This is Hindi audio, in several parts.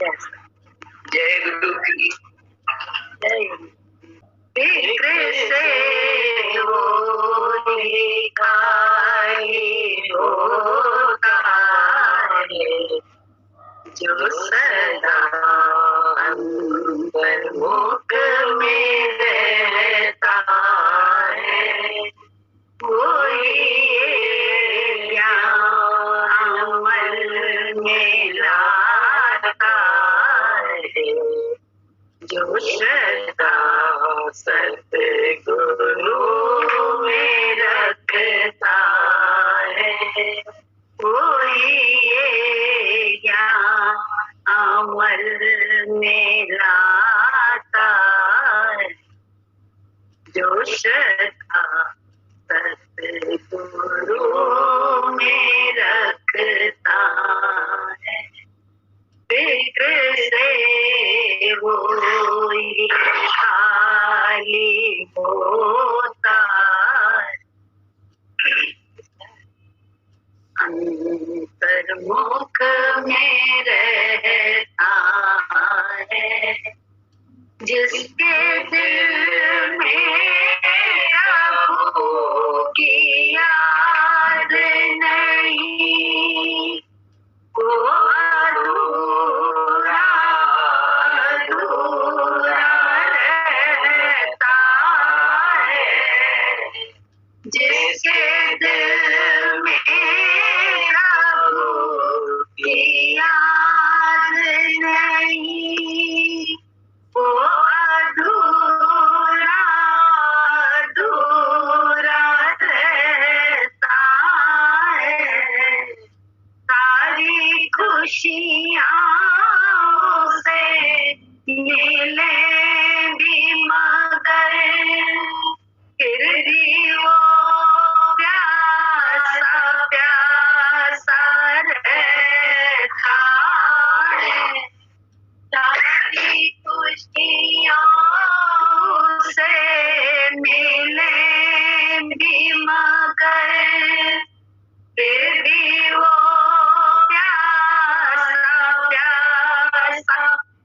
जय गुरु की जय। फिक्र से वो खाली होता है जो सदा अंतर्मुख में रहता है, कोई ज्ञान अमल में लाता है जो श्रद्धा सतगुरु में रखता है, कोई ज्ञान अमल में लाता है जो श्रद्धा सतगुरु में रखता है। फिक्र से वो खाली होता है, अंतर्मुख में रहता है, जिसके दिल में प्रभु की याद नहीं, वो अधूरा अधूरा रहता है, जिसके दिल में प्रभु की याद नहीं, वो अधूरा अधूरा रहता है। सारी खुशियाँ से मिले भी मगर फिर भी वो प्यासा प्यासा रहता है। सारी खुशियों से मिले भी मगर फिर भी वो प्यासा प्यासा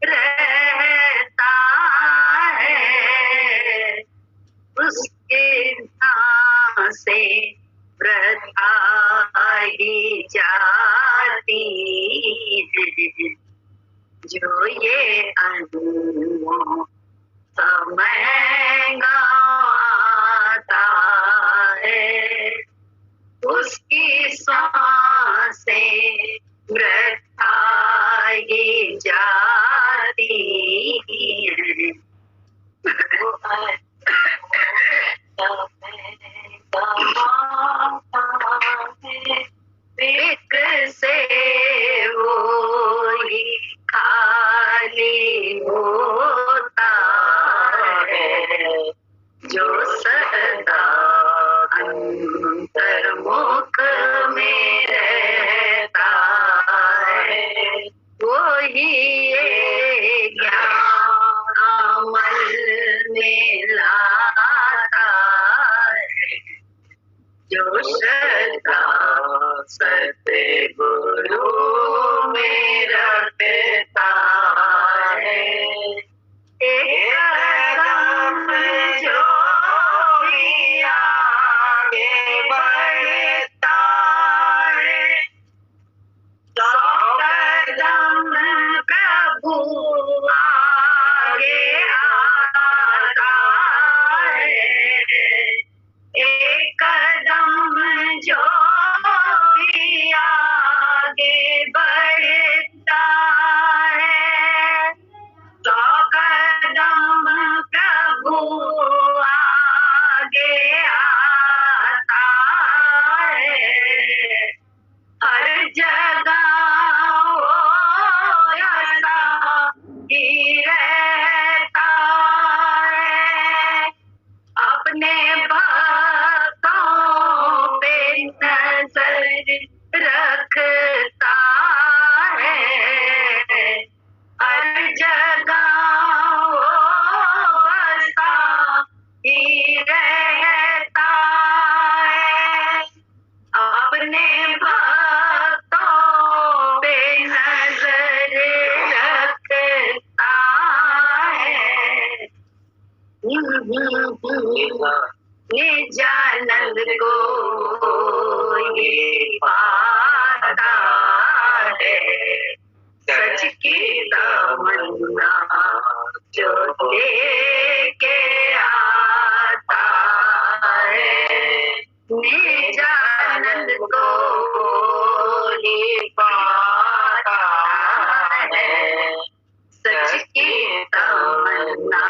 रहता है, उसके से वृथा ही जाती है जो ये अनमोल समय गाता है, उसकी सांसें वृथा ही जाती हैं। वो फिक्र से वो ही खाली होता है जो सदा अंतर्मुख में रहता है, वही ज्ञान अमल में लाता है जो श्रद्धा सतगुरु में रखता है। एक कदम जो भी आगे बढ़ता है, 100 कदम प्रभु आगे आता है। एक कदम जो भी आगे निजानंद को ये पाता है, सच की तमन्ना जो लेके आता है, निजानंद को ये पाता है, सच की तमन्ना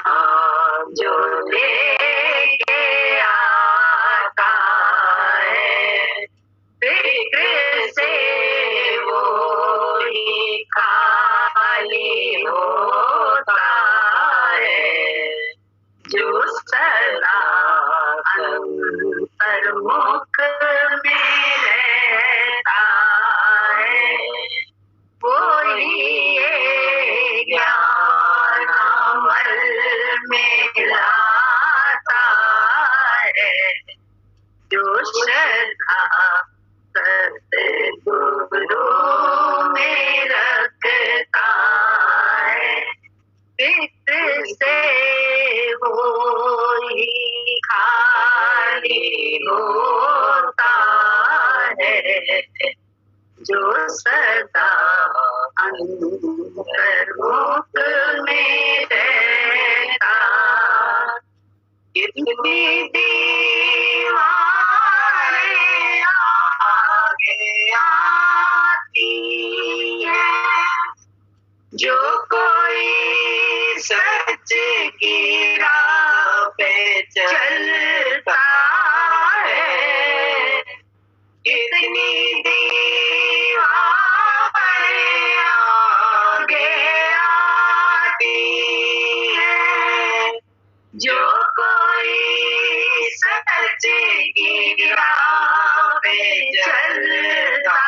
जो लेके आता है, फिक्र से वो ही खाली होता है, जो सदा अंतर्मुख में रहता है, वही ये ज्ञान अमल में लाता है, जो श्रद्धा सतगुरु में रखता है, फिक्र से वो ही खाली होता है, जो सदा अंतर्मुख में रहता। कितनी दीवारें आगे आती हैं, जो कोई सच की राह पे चलता है, कितनी दीवारें आगे आती हैं, जो कोई सच की राह पे चलता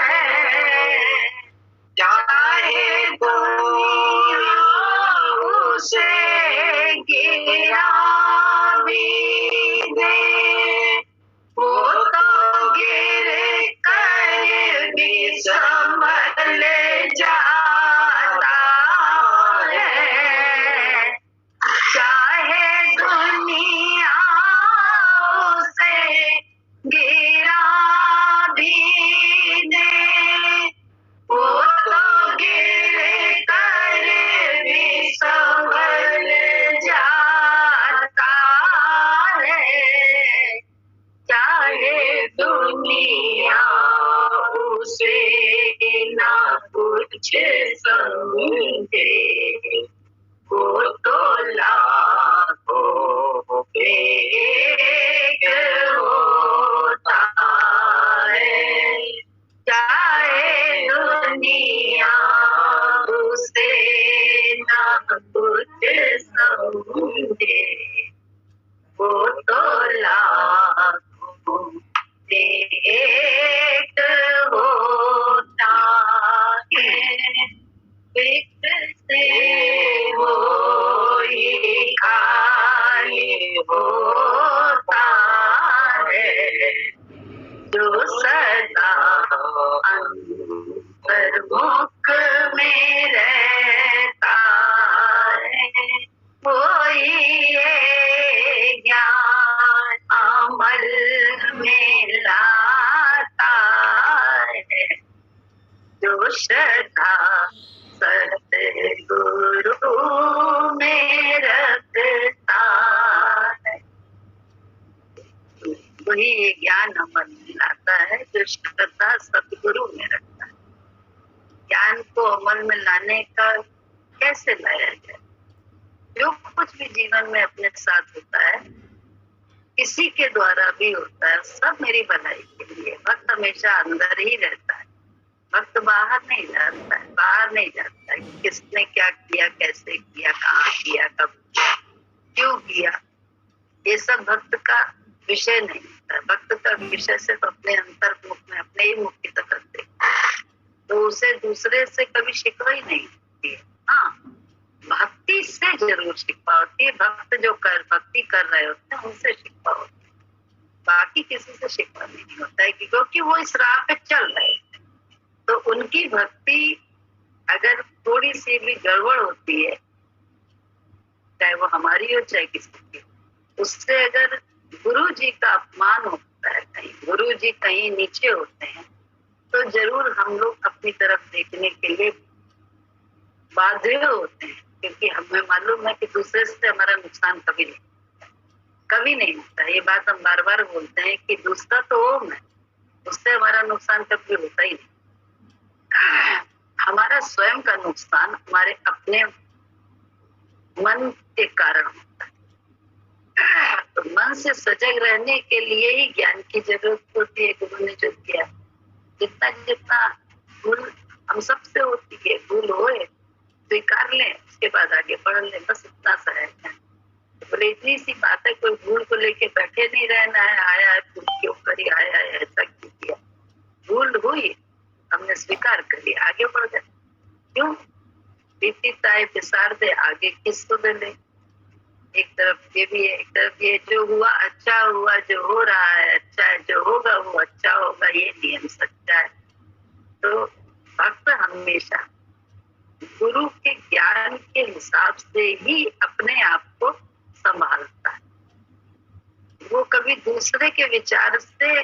है, चाहे दुनिया उसे गिरा भी दे, वो तो गिर कर भी संभल जाता है, चाहे दुनिया उसे गिरा भी दे, वो तो गिर कर भी संभल जाता है, चाहे दुनिया उसे ना कुछ समझे, वो तो लाखों पे एक होता है, चाहे दुनिया उसे ना कुछ समझे, वो तो लाखों पे एक होता है, फिक्र से वो ही खाली होता है, जो सदा अंतर्मुख में रहता है, वही ये ज्ञान अमल में लाता है, जो श्रद्धा सतगुरु में रखता है, वही ये ज्ञान अमल में लाता है, जो श्रद्धा सतगुरु में रखता है। ज्ञान को अमल में लाने का कैसे लाया जाए? जो कुछ भी जीवन में अपने साथ होता है, किसी के द्वारा भी होता है, सब मेरी भलाई के लिए। भक्त हमेशा अंदर ही रहता है, भक्त बाहर नहीं जाता है, बाहर नहीं जाता है, किसने क्या किया, कैसे किया, कहाँ किया, कब किया, क्यों किया, ये सब भक्त का विषय नहीं होता है। भक्त का विषय सिर्फ अपने अंतर्मुख में, अपने ही मुख की तरफ देखता है, तो उसे दूसरे से कभी शिकवा ही नहीं होती है। हाँ, भक्ति से जरूर शिकवा होती है, भक्त जो भक्ति कर रहे होते हैं उनसे शिकवा होती है, बाकी किसी से शिकवा नहीं होता है, क्योंकि वो इस राह पे चल रहे हैं। तो उनकी भक्ति अगर थोड़ी सी भी गड़बड़ होती है, चाहे वो हमारी हो चाहे किसी की, उससे अगर गुरु जी का अपमान होता है, कहीं गुरु जी कहीं नीचे होते हैं, तो जरूर हम लोग अपनी तरफ देखने के लिए बाध्य होते हैं, क्योंकि हमें मालूम है कि दूसरे से हमारा नुकसान कभी नहीं होता। ये बात हम बार बार बोलते हैं कि दूसरा तो ओम है, उससे हमारा नुकसान कभी होता ही नहीं। हमारा स्वयं का नुकसान हमारे अपने मन के कारण होता है। तो मन से सजग रहने के लिए ही ज्ञान की जरूरत होती है। गुरु ने जो किया, जितना जितना भूल हम सबसे होती है, भूल होए स्वीकार लें, उसके बाद आगे बढ़ लें, बस इतना सा है। बोले इतनी सी बात है, कोई भूल को लेके बैठे नहीं रहना है, आया है भूल क्यों करी, आया है ऐसा क्यों किया, भूल हुई हमने स्वीकार कर लिया, आगे बढ़ गए। क्यों बीती ताए बिसार दे, आगे किसको दे ले। एक तरफ ये भी है, एक तरफ ये, जो हुआ अच्छा हुआ, जो हो रहा है अच्छा है, जो होगा वो अच्छा होगा, ये नियम सच्चा है। तो भक्त हमेशा गुरु के ज्ञान के हिसाब से ही अपने आप को संभालता है। वो कभी दूसरे के विचार से,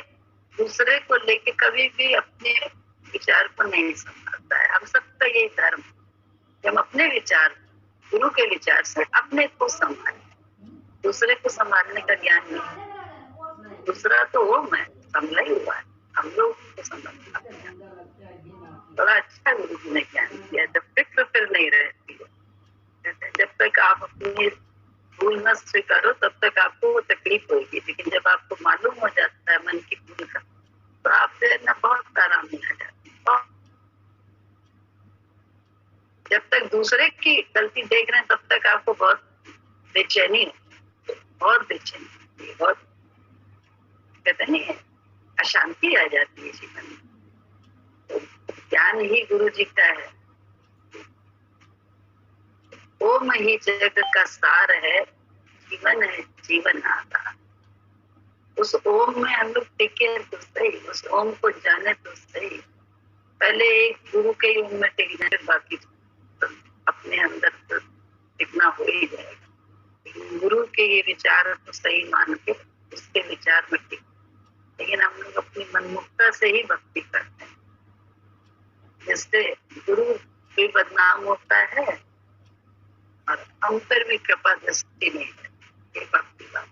दूसरे को लेके कभी भी अपने विचार को नहीं संभालता है। हम सबका यही धर्म, हम अपने विचार गुरु के विचार से अपने को संभालें, दूसरे को संभालने का ज्ञान नहीं। दूसरा तो ओम है, संभला ही हुआ है, हम लोग को संभालना। बड़ा अच्छा गुरु जी ने ज्ञान दिया, जब फिक्र फिर नहीं रहती है। जब तक आप अपनी भूल न स्वीकारो तब तक आपको वो तकलीफ होगी, लेकिन जब आपको मालूम हो जाता है मन की भूल का, तो आप जो है ना बहुत आराम में आ जाते हैं। जब तक दूसरे की गलती देख रहे हैं तब तक आपको बहुत बेचैनी होती है, बहुत बेचैनी होती है, बहुत कहते नहीं है, अशांति आ जाती है जीवन में। तो ज्ञान ही गुरु जी का है। ओम ही जगत का सार है, जीवन है जीवन आधार। उस ओम में हम लोग टिके तो सही, उस ओम को जाने तो सही। पहले एक गुरु के ही ओम में टिक जाए, बाकी तो अपने अंदर तो टिकना हो ही जाएगा। गुरु के ये विचार तो सही मान के उसके विचार में टिक, लेकिन हम लोग अपनी मनमुखता से ही भक्ति करते हैं, जिससे गुरु भी बदनाम होता है और हम पर भी कृपा दृष्टि नहीं है। ये भक्ति बात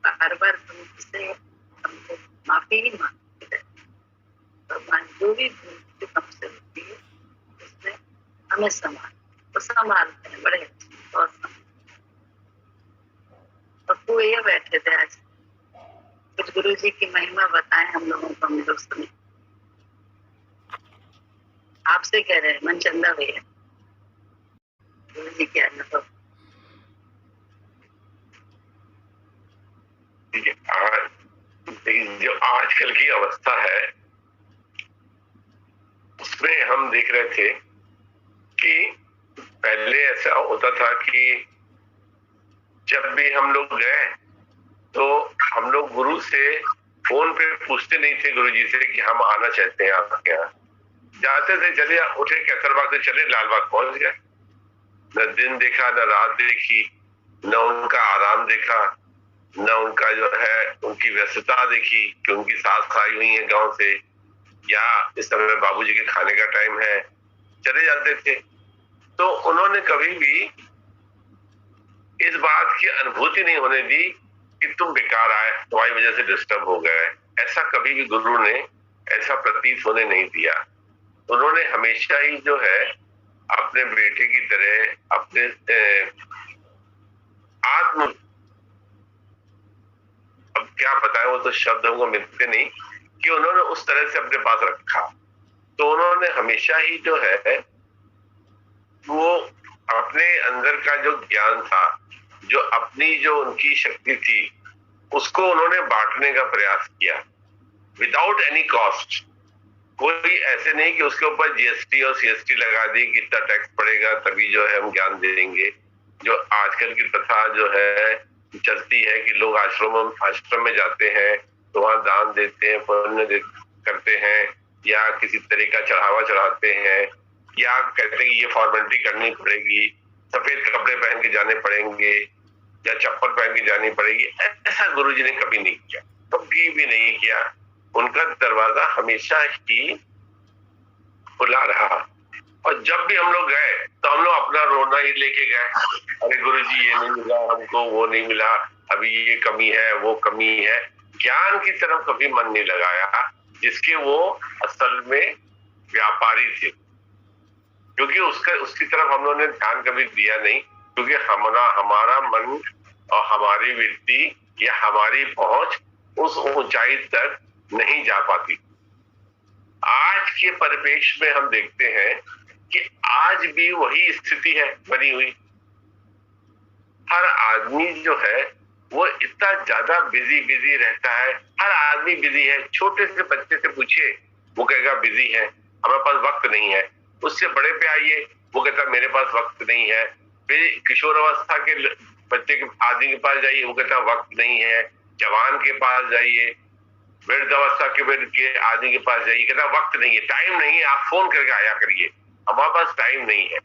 बार बार तुमसे हमको माफी ही मांगते रहते, भगवान जो भी भूल हमसे होती है उसमें हमें संभालते हैं, बड़े अच्छे, बहुत संभालते। पप्पू ये बैठे थे आज, कुछ गुरु जी की महिमा बताएं हम लोगों को, हम लोग सुने। आपसे कह रहे हैं मनचंदा भैया, गुरु जी के अनुभव। जो आजकल की अवस्था है उसमें हम देख रहे थे कि पहले ऐसा होता था कि जब भी हम लोग गए तो हम लोग गुरु से फोन पे पूछते नहीं थे गुरु जी से कि हम आना चाहते हैं आपके यहाँ। जाते थे, चले उठे कैसरबाग से चले लालबाग पहुंच गए। न दिन देखा न रात देखी, न उनका आराम देखा, न उनका जो है उनकी व्यस्तता देखी कि उनकी सास आई हुई है गांव से, या इस समय बाबूजी के खाने का टाइम है, चले जाते थे। तो उन्होंने कभी भी इस बात की अनुभूति नहीं होने दी कि तुम बेकार आए, तुम्हारी वजह से डिस्टर्ब हो गए। ऐसा कभी भी गुरु ने ऐसा प्रतीत होने नहीं दिया। उन्होंने हमेशा ही जो है अपने बेटे की तरह अपने आत्म, अब क्या बताएं, वो तो शब्द हमको मिलते नहीं, कि उन्होंने उस तरह से अपने पास रखा। तो उन्होंने हमेशा ही जो है वो अपने अंदर का जो ज्ञान था, जो अपनी जो उनकी शक्ति थी, उसको उन्होंने बांटने का प्रयास किया विदाउट एनी कॉस्ट। कोई ऐसे नहीं कि उसके ऊपर जीएसटी और सीएसटी लगा दी कि इतना टैक्स पड़ेगा तभी जो है हम ज्ञान देंगे। जो आजकल की प्रथा जो है चलती है कि लोग आश्रम में जाते हैं तो वहां दान देते हैं, पुण्य करते हैं, या किसी तरह का चढ़ावा चढ़ाते हैं, या कहते हैं कि ये फॉर्मेलिटी करनी पड़ेगी, सफेद कपड़े पहन के जाने पड़ेंगे, या चप्पल पहन के जानी पड़ेगी, ऐसा गुरुजी ने कभी नहीं किया, कभी भी नहीं किया। उनका दरवाजा हमेशा ही खुला रहा। और जब भी हम लोग गए तो हम लोग अपना रोना ही लेके गए, अरे गुरुजी ये नहीं मिला हमको, वो नहीं मिला, अभी ये कमी है, वो कमी है। ज्ञान की तरफ कभी मन नहीं लगाया, जिसके वो असल में व्यापारी थे, क्योंकि उसकी तरफ हम लोगों ने ध्यान कभी दिया नहीं, क्योंकि हमारा मन और हमारी वृत्ति या हमारी पहुंच उस ऊंचाई तक नहीं जा पाती। आज के परिप्रेक्ष्य में हम देखते हैं कि आज भी वही स्थिति है बनी हुई। हर आदमी जो है वो इतना ज्यादा बिजी रहता है, हर आदमी बिजी है। छोटे से बच्चे से पूछिए, वो कहेगा बिजी है, हमारे पास वक्त नहीं है। उससे बड़े पे आइए, वो कहता मेरे पास वक्त नहीं है। फिर किशोर अवस्था के बच्चे के आदमी के पास जाइए, वो कहता वक्त नहीं है। जवान के पास जाइए, वृद्ध अवस्था के आदमी के पास जाइए, कहता वक्त नहीं है, टाइम नहीं है, आप फोन करके आया करिए, हमारे पास टाइम नहीं है।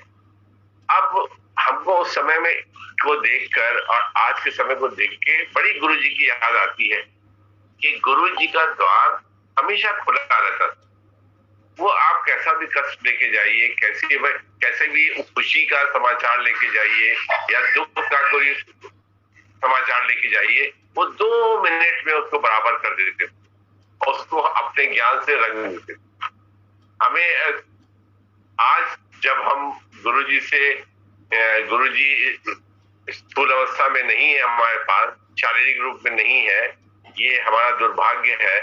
अब हमको उस समय में को देखकर और आज के समय को देख के बड़ी गुरुजी की याद आती है कि गुरुजी का द्वार हमेशा खुला रहता था। वो आप कैसा भी कष्ट लेके जाइए, कैसे भी खुशी का समाचार लेके जाइए या दुख का कोई समाचार लेके जाइए, वो 2 मिनट में उसको बराबर कर देते, उसको अपने ज्ञान से रंग देते। हमें आज जब हम गुरुजी स्थूल अवस्था में नहीं है, हमारे पास शारीरिक रूप में नहीं है, ये हमारा दुर्भाग्य है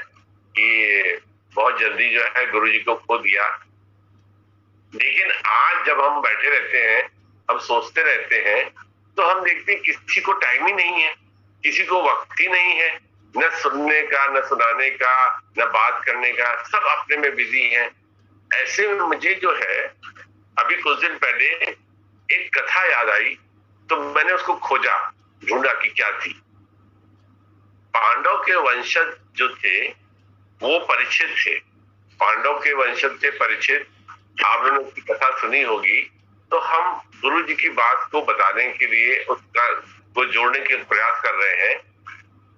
कि बहुत जल्दी जो है गुरुजी को खो दिया। लेकिन आज जब हम बैठे रहते हैं, हम सोचते रहते हैं, तो हम देखते हैं किसी को टाइम ही नहीं है, किसी को वक्त ही नहीं है, न सुनने का, न सुनाने का, न बात करने का, सब अपने में बिजी हैं। ऐसे में मुझे जो है अभी कुछ दिन पहले एक कथा याद आई, तो मैंने उसको खोजा, ढूंढा कि क्या थी। पांडव के वंशज जो थे वो परीक्षित थे, पांडव के वंशज थे परीक्षित। आप लोगों ने उसकी कथा सुनी होगी। तो हम गुरु जी की बात को बताने के लिए उसका को जोड़ने के प्रयास कर रहे हैं।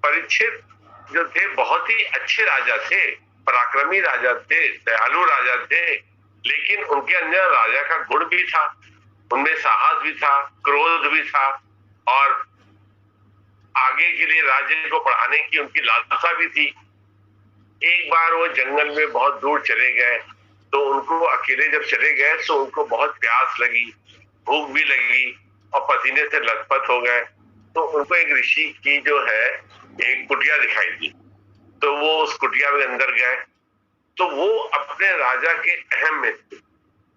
परीक्षित जो थे बहुत ही अच्छे राजा थे, पराक्रमी राजा थे, दयालु राजा थे, लेकिन उनके अंदर राजा का गुण भी था, उनमें साहस भी था, क्रोध भी था, और आगे के लिए राज्य को बढ़ाने की उनकी लालसा भी थी। एक बार वो जंगल में बहुत दूर चले गए, तो उनको अकेले जब चले गए तो उनको बहुत प्यास लगी, भूख भी लगी और पसीने से लथपथ हो गए। तो उनको एक ऋषि की जो है एक कुटिया दिखाई दी, तो वो उस कुटिया में अंदर गए। तो वो अपने राजा के अहम में थे।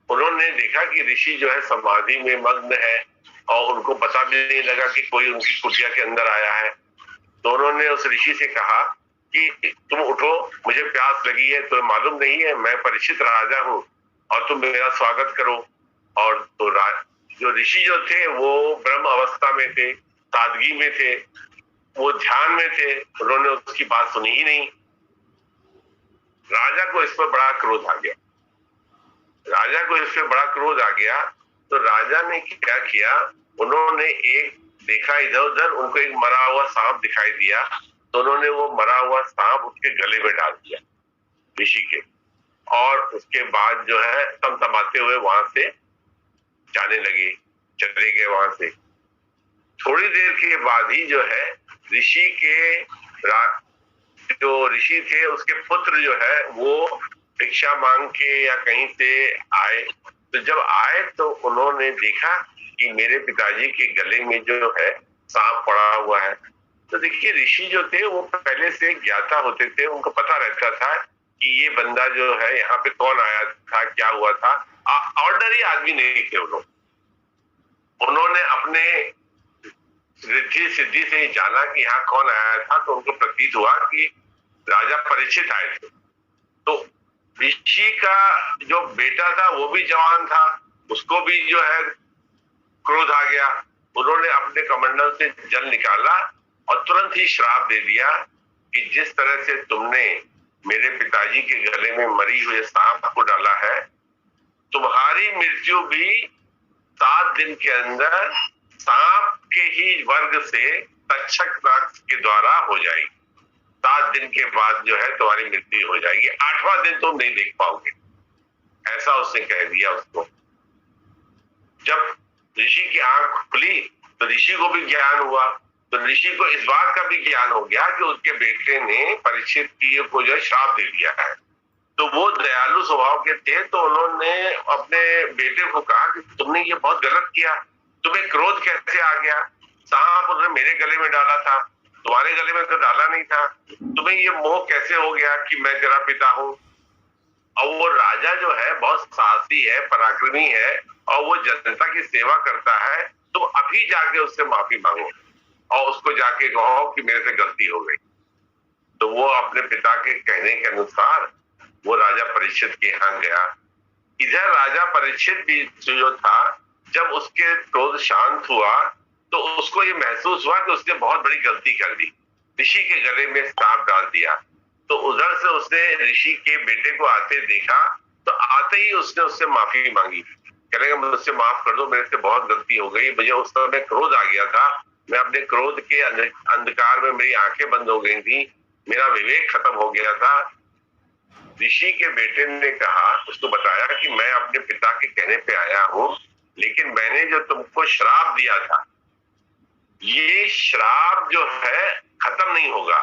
उन्होंने देखा कि ऋषि जो है समाधि में मग्न है और उनको पता भी नहीं लगा कि कोई उनकी कुटिया के अंदर आया है। तो उन्होंने उस ऋषि से कहा कि तुम उठो, मुझे प्यास लगी है, तुम्हें मालूम नहीं है मैं परीक्षित राजा हूँ और तुम मेरा स्वागत करो। और तो जो ऋषि जो थे वो ब्रह्म अवस्था में थे, सादगी में थे, वो ध्यान में थे, उन्होंने उसकी बात सुनी ही नहीं। राजा को इस पर बड़ा क्रोध आ गया, राजा को इस पर बड़ा क्रोध आ गया। तो राजा ने क्या किया, उन्होंने एक देखा इधर उधर, उनको एक मरा हुआ सांप दिखाई दिया, तो उन्होंने वो मरा हुआ सांप उसके गले में डाल दिया ऋषि के, और उसके बाद जो है तमतमाते हुए वहां से जाने लगे, चले गए वहां से। थोड़ी देर के बाद ही जो है ऋषि के जो ऋषि थे उसके पुत्र जो है वो भिक्षा मांग के या कहीं से आए। तो जब आए तो उन्होंने देखा कि मेरे पिताजी के गले में जो है सांप पड़ा हुआ है। तो देखिए ऋषि जो थे वो पहले से ज्ञाता होते थे, उनको पता रहता था कि ये बंदा जो है यहाँ पे कौन आया था, क्या हुआ था। ऑर्डनरी आदमी नहीं थे वो लोग। उन्होंने अपने रिद्धि सिद्धि से जाना कि यहाँ कौन आया था, तो उनको प्रतीत हुआ कि राजा परीक्षित आए थे। तो ऋषि का जो बेटा था वो भी जवान था, उसको भी जो है क्रोध आ गया। उन्होंने अपने कमंडल से जल निकाला और तुरंत ही श्राप दे दिया कि जिस तरह से तुमने मेरे पिताजी के गले में मरी हुए सांप को डाला है, तुम्हारी मृत्यु भी 7 दिन के अंदर सांप उनके ही वर्ग से तक्षक नाग के द्वारा हो जाएगी। 7 दिन के बाद जो है तुम्हारी मृत्यु हो जाएगी, 8वां दिन तुम नहीं देख पाओगे, ऐसा उसने कह दिया उसको। जब ऋषि की आंख खुली तो ऋषि को भी ज्ञान हुआ, तो ऋषि को इस बात का भी ज्ञान हो गया कि उसके बेटे ने परीक्षित को जो है श्राप दे दिया है। तो वो दयालु स्वभाव के थे, तो उन्होंने अपने बेटे को कहा कि तुमने ये बहुत गलत किया, तुम्हें क्रोध कैसे आ गया? सांप उसने मेरे गले में डाला था, तुम्हारे गले में तो डाला नहीं था, तुम्हें ये मोह कैसे हो गया कि मैं तेरा पिता हूं? और वो राजा जो है बहुत साहसी है, पराक्रमी है, और वो जनता की सेवा करता है। तुम अभी जाके उससे माफी मांगो और उसको जाके कहो कि मेरे से गलती हो गई। तो वो अपने पिता के कहने के अनुसार वो राजा परीक्षित के यहाँ गया। इधर राजा परीक्षित भी जो था, जब उसके क्रोध शांत हुआ तो उसको ये महसूस हुआ कि उसने बहुत बड़ी गलती कर दी, ऋषि के गले में सांप डाल दिया। तो उधर से उसने ऋषि के बेटे को आते देखा, तो आते ही उसने उससे माफी मांगी, कहने का मुझसे माफ कर दो, मेरे से बहुत गलती हो गई, मुझे उस समय क्रोध आ गया था, मैं अपने क्रोध के अंधकार में मेरी आंखें बंद हो गई थी, मेरा विवेक खत्म हो गया था। ऋषि के बेटे ने कहा, उसको बताया कि मैं अपने पिता के कहने पे आया हूं, लेकिन मैंने जो तुमको श्राप दिया था, ये श्राप जो है खत्म नहीं होगा,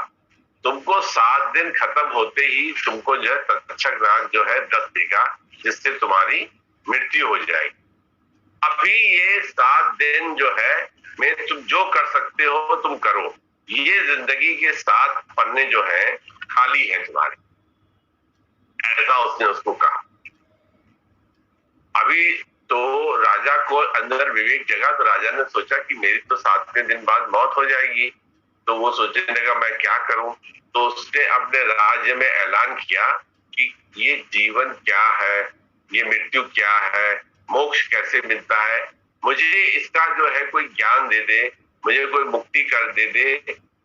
तुमको 7 दिन खत्म होते ही तुमको जो है तक्षक नाग जो है दस देगा, जिससे तुम्हारी मृत्यु हो जाएगी। अभी ये 7 दिन जो है मैं तुम जो कर सकते हो तुम करो, ये जिंदगी के 7 पन्ने जो है खाली है तुम्हारे, ऐसा उसने उसको कहा। अभी तो राजा को अंदर विवेक जगा, तो राजा ने सोचा कि मेरी तो 7वें दिन बाद मौत हो जाएगी, तो वो सोचने लगा मैं क्या करूं। तो उसने अपने राज्य में ऐलान किया कि ये जीवन क्या है, ये मृत्यु क्या है, मोक्ष कैसे मिलता है, मुझे इसका जो है कोई ज्ञान दे दे, मुझे कोई मुक्ति कर दे,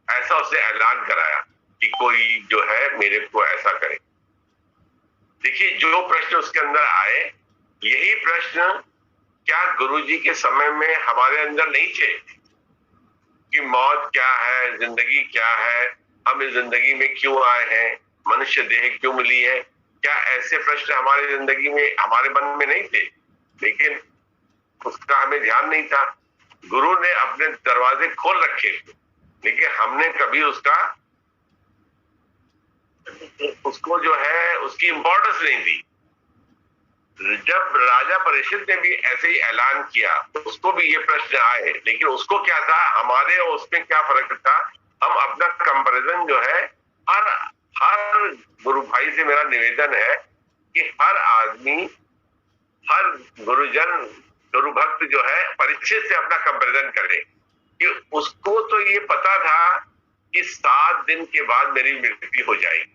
ऐसा उसने ऐलान कराया कि कोई जो है मेरे को ऐसा करे। देखिए, जो प्रश्न उसके अंदर आए, यही प्रश्न क्या गुरुजी के समय में हमारे अंदर नहीं थे कि मौत क्या है, जिंदगी क्या है, हम इस जिंदगी में क्यों आए हैं, मनुष्य देह क्यों मिली है? क्या ऐसे प्रश्न हमारी जिंदगी में, हमारे मन में नहीं थे? लेकिन उसका हमें ध्यान नहीं था। गुरु ने अपने दरवाजे खोल रखे थे, लेकिन हमने कभी उसको जो है उसकी इंपॉर्टेंस नहीं दी। जब राजा परीक्षित ने भी ऐसे ही ऐलान किया, तो उसको भी ये प्रश्न आए, लेकिन उसको क्या था, हमारे और उसमें क्या फर्क था? हम अपना कंपैरिजन जो है, हर गुरु भाई से मेरा निवेदन है कि हर आदमी, हर गुरुजन, गुरु भक्त जो है परीक्षित से अपना कंपैरिजन करे कि उसको तो ये पता था कि 7 दिन के बाद मेरी मृत्यु हो जाएगी,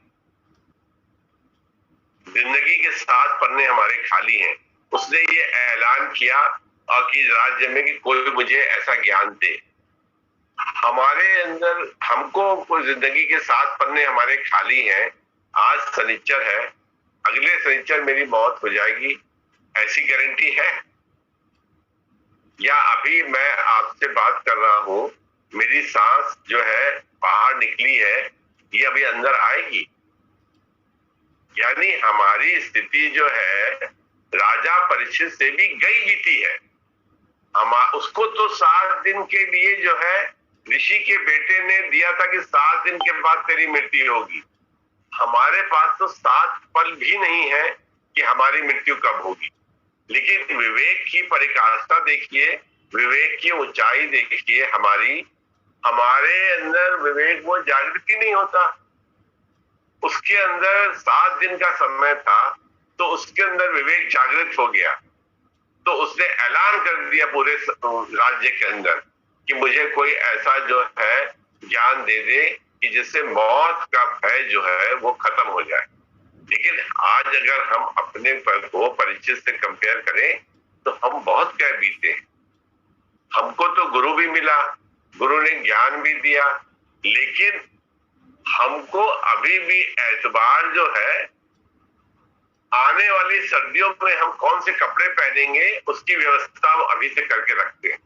जिंदगी के 7 पन्ने हमारे खाली हैं। उसने ये ऐलान किया और कि राज्य में कि कोई मुझे ऐसा ज्ञान दे। हमारे अंदर हमको कोई जिंदगी के 7 पन्ने हमारे खाली हैं। आज शनिचर है, अगले शनिचर मेरी मौत हो जाएगी, ऐसी गारंटी है? या अभी मैं आपसे बात कर रहा हूं, मेरी सांस जो है बाहर निकली है, ये अभी अंदर आएगी? यानी हमारी स्थिति जो है राजा परीक्षित से भी गई बीती है। उसको तो 7 दिन के लिए जो है ऋषि के बेटे ने दिया था कि 7 दिन के बाद तेरी मृत्यु होगी। हमारे पास तो 7 पल भी नहीं है कि हमारी मृत्यु कब होगी। लेकिन विवेक की परिकाष्ठा देखिए, विवेक की ऊंचाई देखिए, हमारे अंदर विवेक वो जागृति नहीं होता। उसके अंदर 7 दिन का समय था, तो उसके अंदर विवेक जागृत हो गया, तो उसने ऐलान कर दिया पूरे राज्य के अंदर कि मुझे कोई ऐसा जो है ज्ञान दे दे कि जिससे मौत का भय जो है वो खत्म हो जाए। लेकिन आज अगर हम अपने पर को परिचित से कंपेयर करें तो हम बहुत क्या बीते हैं। हमको तो गुरु भी मिला, गुरु ने ज्ञान भी दिया, लेकिन हमको अभी भी एतबार जो है, आने वाली सर्दियों में हम कौन से कपड़े पहनेंगे उसकी व्यवस्था हम अभी से करके रखते हैं।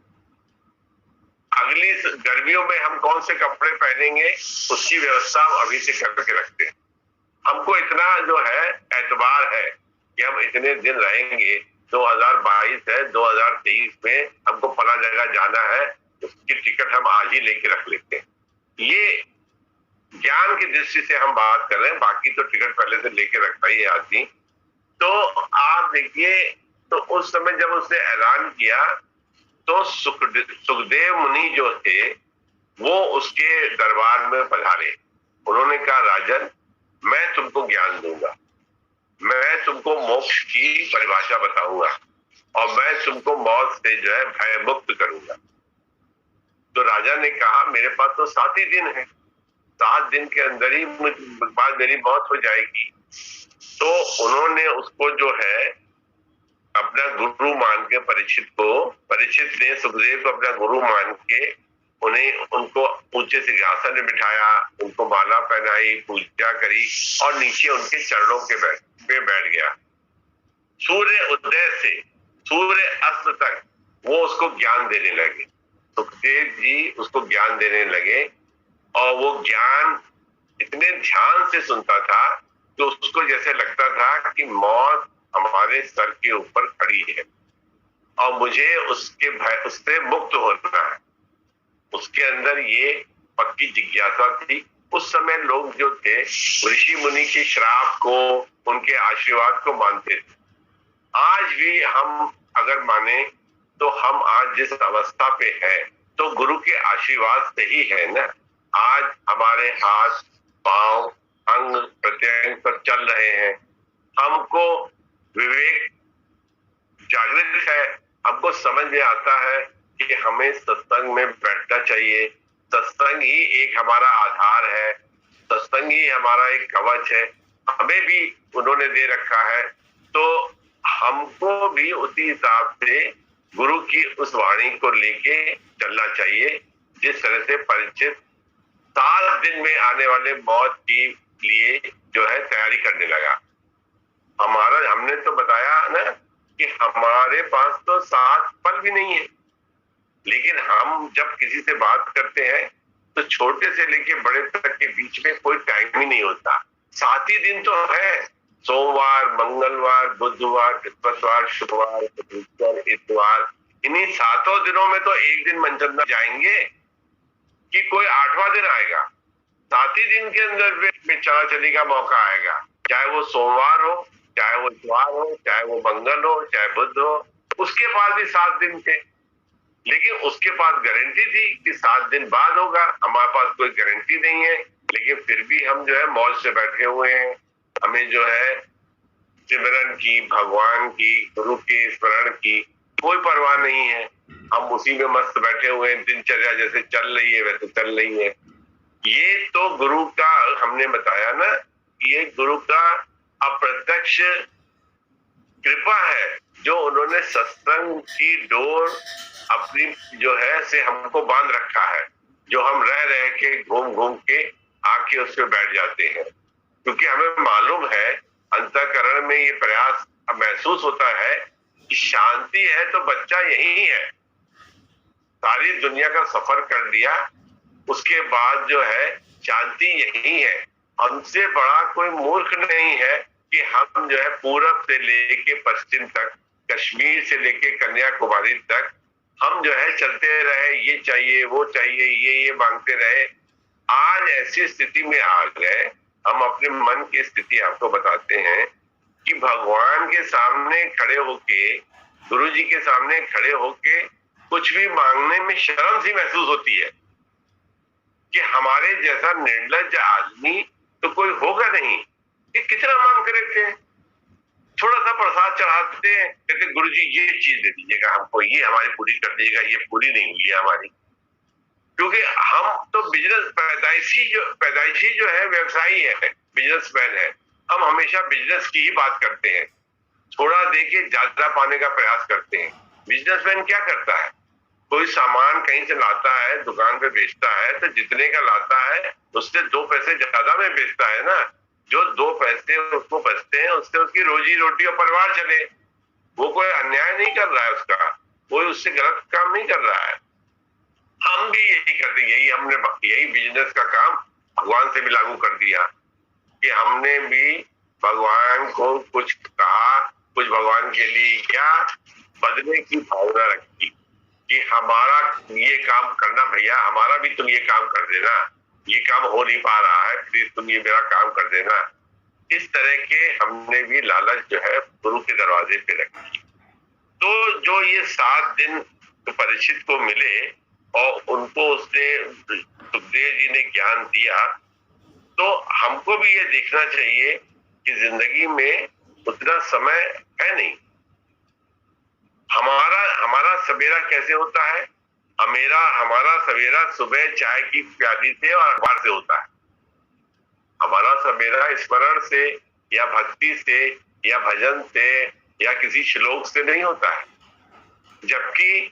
अगली गर्मियों में हम कौन से कपड़े पहनेंगे उसकी व्यवस्था हम अभी से करके रखते हैं। हमको इतना जो है एतबार है कि हम इतने दिन रहेंगे, 2022 है, 2023 में हमको फला जगह जाना है, उसकी टिकट हम आज ही लेके रख लेते हैं। ये ज्ञान की दृष्टि से हम बात कर रहे हैं, बाकी तो टिकट पहले से लेके रखता ही है आदमी। तो आप देखिए, तो उस समय जब उसने ऐलान किया तो सुखदेव मुनि जो थे वो उसके दरबार में पधारे। उन्होंने कहा, राजन, मैं तुमको ज्ञान दूंगा, मैं तुमको मोक्ष की परिभाषा बताऊंगा और मैं तुमको मौत से जो है भय मुक्त करूंगा। तो राजा ने कहा, मेरे पास तो 7 ही दिन है, 7 दिन के अंदर ही बाद मेरी मौत हो जाएगी। तो उन्होंने उसको जो है अपना गुरु मान के परीक्षित ने सुखदेव को अपना गुरु मान के उनको ऊंचे सिंहासन में बिठाया, उनको माला पहनाई, पूजा करी और नीचे उनके चरणों के बैठ गया। सूर्य उदय से सूर्य अस्त तक वो उसको ज्ञान देने लगे। सुखदेव जी उसको ज्ञान देने लगे और वो ज्ञान इतने ध्यान से सुनता था कि उसको जैसे लगता था कि मौत हमारे सर के ऊपर खड़ी है और मुझे उससे मुक्त होना है। उसके अंदर ये पक्की जिज्ञासा थी। उस समय लोग जो थे ऋषि मुनि के श्राप को, उनके आशीर्वाद को मानते थे। आज भी हम अगर माने तो हम आज जिस अवस्था पे हैं तो गुरु के आशीर्वाद से ही है ना। आज हमारे हाथ, पांव, अंग प्रत्यंग पर चल रहे हैं। हमको विवेक जागृत है, हमको समझ में आता है कि हमें सत्संग में बैठना चाहिए। सत्संग ही एक हमारा आधार है, सत्संग ही हमारा एक कवच है, हमें भी उन्होंने दे रखा है। तो हमको भी उसी हिसाब से गुरु की उस वाणी को लेके चलना चाहिए जिस तरह से परीक्षित 7 दिन में आने वाले मौत के लिए जो है तैयारी करने लगा। हमने तो बताया ना कि हमारे पास तो 7 पल भी नहीं है, लेकिन हम जब किसी से बात करते हैं तो छोटे से लेके बड़े तक के बीच में कोई टाइम ही नहीं होता। 7 ही दिन तो है, सोमवार, मंगलवार, बुधवार, बृहस्पतिवार, शुक्रवार, शनिवार, इतवार। इन्हीं 7 दिनों में तो एक दिन मनचंदा जाएंगे कि कोई 8वां दिन आएगा। 7 ही दिन के अंदर में चला चली का मौका आएगा, चाहे वो सोमवार हो, चाहे वो इतवार हो, चाहे वो मंगल हो, चाहे बुध हो। उसके पास भी 7 दिन थे, लेकिन उसके पास गारंटी थी कि 7 दिन बाद होगा। हमारे पास कोई गारंटी नहीं है, लेकिन फिर भी हम जो है मौज से बैठे हुए हैं। हमें जो है सिमरन की, भगवान की, गुरु के स्मरण की कोई परवाह नहीं है। हम उसी में मस्त बैठे हुए हैं, दिनचर्या जैसे चल रही है वैसे चल रही है। ये तो गुरु का हमने बताया ना, ये गुरु का अप्रत्यक्ष कृपा है जो उन्होंने सत्संग की डोर अपनी जो है से हमको बांध रखा है, जो हम रह के घूम के आके उस पर बैठ जाते हैं। क्योंकि हमें मालूम है, अंतःकरण में ये प्रयास महसूस होता है कि शांति है तो बच्चा यही है। सारी दुनिया का सफर कर लिया, उसके बाद जो है शांति यही है। हमसे बड़ा कोई मूर्ख नहीं है कि हम जो है पूरब से लेके पश्चिम तक, कश्मीर से लेके कन्याकुमारी तक हम जो है चलते रहे, ये चाहिए वो चाहिए, ये मांगते रहे। आज ऐसी स्थिति में आ गए, हम अपने मन की स्थिति आपको बताते हैं कि भगवान के सामने खड़े होके, गुरु जी के सामने खड़े होके कुछ भी मांगने में शर्म सी महसूस होती है कि हमारे जैसा निर्लज्ज आदमी तो कोई होगा नहीं। ये कितना मांग करते, थोड़ा सा प्रसाद चढ़ाते हैं, कहते गुरु जी ये चीज दे दीजिएगा हमको, ये हमारी पूरी कर दीजिएगा, ये पूरी नहीं हुई है हमारी। क्योंकि हम तो बिजनेस पैदाइशी जो है व्यवसायी है, बिजनेसमैन है। हम हमेशा बिजनेस की ही बात करते हैं, थोड़ा देके ज्यादा पाने का प्रयास करते हैं। बिजनेसमैन क्या करता है, कोई सामान कहीं से लाता है, दुकान पे बेचता है, तो जितने का लाता है उससे 2 पैसे ज्यादा में बेचता है ना। जो 2 पैसे उसको बचते हैं उससे उसकी रोजी रोटी और परिवार चले। वो कोई अन्याय नहीं कर रहा है, उसका कोई उससे गलत काम नहीं कर रहा है। हम भी यही करते, यही बिजनेस का काम भगवान से भी लागू कर दिया कि हमने भी भगवान को कुछ कहा, कुछ भगवान के लिए क्या बदले की भावना रखी कि हमारा ये काम करना भैया, हमारा भी तुम ये काम कर देना, ये काम हो नहीं पा रहा है, प्लीज तुम ये मेरा काम कर देना। इस तरह के हमने भी लालच जो है गुरु के दरवाजे पे रखी। तो जो ये 7 दिन परीक्षित को मिले और उनको उसने सुखदेव जी ने ज्ञान दिया, तो हमको भी ये देखना चाहिए कि जिंदगी में उतना समय है नहीं। हमारा सवेरा कैसे होता है? हमारा सवेरा सुबह चाय की प्याली से और अखबार से होता है। हमारा सवेरा स्मरण से या भक्ति से या भजन से या किसी श्लोक से नहीं होता है, जबकि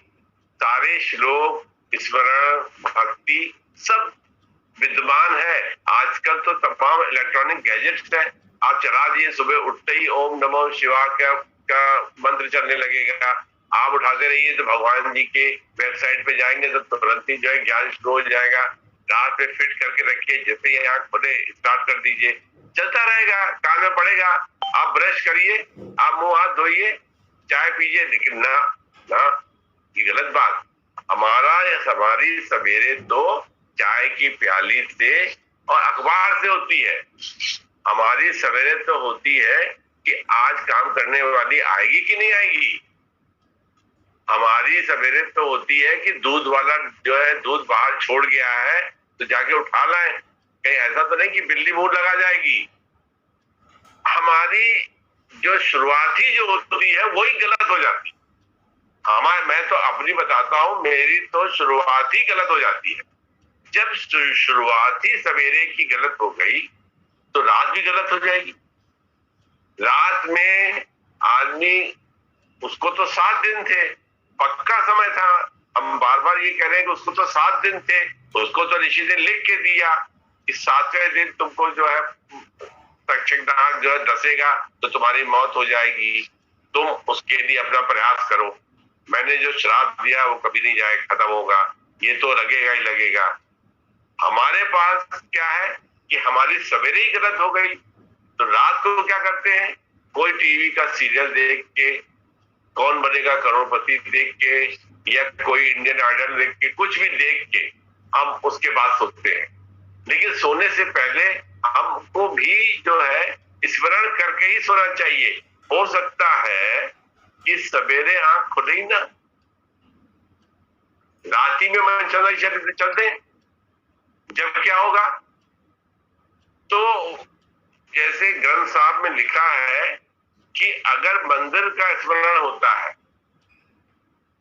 सारे श्लोक, स्मरण, भक्ति सब विद्यमान है। आजकल तो तमाम इलेक्ट्रॉनिक गैजेट्स है, आप चला दिए, सुबह उठते ही ओम नमो शिवाय का मंत्र चलने लगेगा, आप उठाते रहिए तो भगवान जी के वेबसाइट पे जाएंगे तो तुरंत ही जो है ज्ञान शुरू हो जाएगा। रात में फिट करके रखिए, जैसे ही आंख खोले स्टार्ट कर दीजिए, चलता रहेगा, कान में पड़ेगा। आप ब्रश करिए, आप मुंह हाथ धोइए, चाय पीजिए, लेकिन ना ना, ये गलत बात। हमारी सवेरे तो चाय की प्याली से और अखबार से होती है। हमारी सवेरे तो होती है कि आज काम करने वाली आएगी कि नहीं आएगी। हमारी सवेरे तो होती है कि दूध वाला जो है दूध बाहर छोड़ गया है तो जाके उठा लाए, कहीं ऐसा तो नहीं कि बिल्ली मुंह लगा जाएगी। हमारी जो शुरुआती जो होती है वही गलत हो जाती है। मैं तो अपनी बताता हूं, मेरी तो शुरुआत ही गलत हो जाती है। जब शुरुआती सवेरे की गलत हो गई तो रात भी गलत हो जाएगी। रात में आदमी, उसको तो 7 दिन थे, पक्का समय था। हम बार बार ये कह रहे हैं कि उसको तो 7 दिन थे, उसको तो ऋषि ने लिख के दिया कि 7वें दिन तुमको जो है तक्षक जो है डसेगा तो तुम्हारी मौत हो जाएगी, तुम उसके लिए अपना प्रयास करो। मैंने जो श्राप दिया वो कभी नहीं जाएगा, खत्म होगा, ये तो लगेगा ही लगेगा। हमारे पास क्या है कि हमारी सवेरे ही गलत हो गई, तो रात को क्या करते हैं, कोई टीवी का सीरियल देख के, कौन बनेगा करोड़पति देख के, या कोई इंडियन आइडल देख के, कुछ भी देख के हम उसके बाद सोते हैं। लेकिन सोने से पहले हमको भी जो है स्मरण करके ही सोना चाहिए। हो सकता है कि सवेरे आंख खुले ही ना, रात ही में मन चलते, जब क्या होगा, तो जैसे ग्रंथ साहब में लिखा है कि अगर मंदिर का स्मरण होता है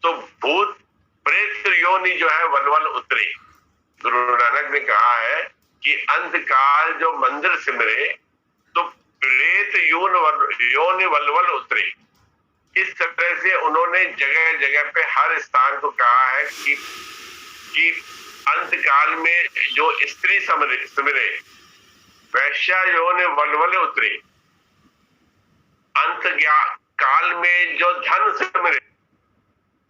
तो भूत प्रेत योनि जो है वलवल उतरे। गुरु नानक ने कहा है कि अंतकाल जो मंदिर सिमरे तो प्रेत योनि वलवल उतरे। इस तरह से उन्होंने जगह जगह पे हर स्थान को कहा है कि अंतकाल में जो स्त्री सिमरे वैश्या योनि वलवल उतरे, अंत काल में जो धन सिमरे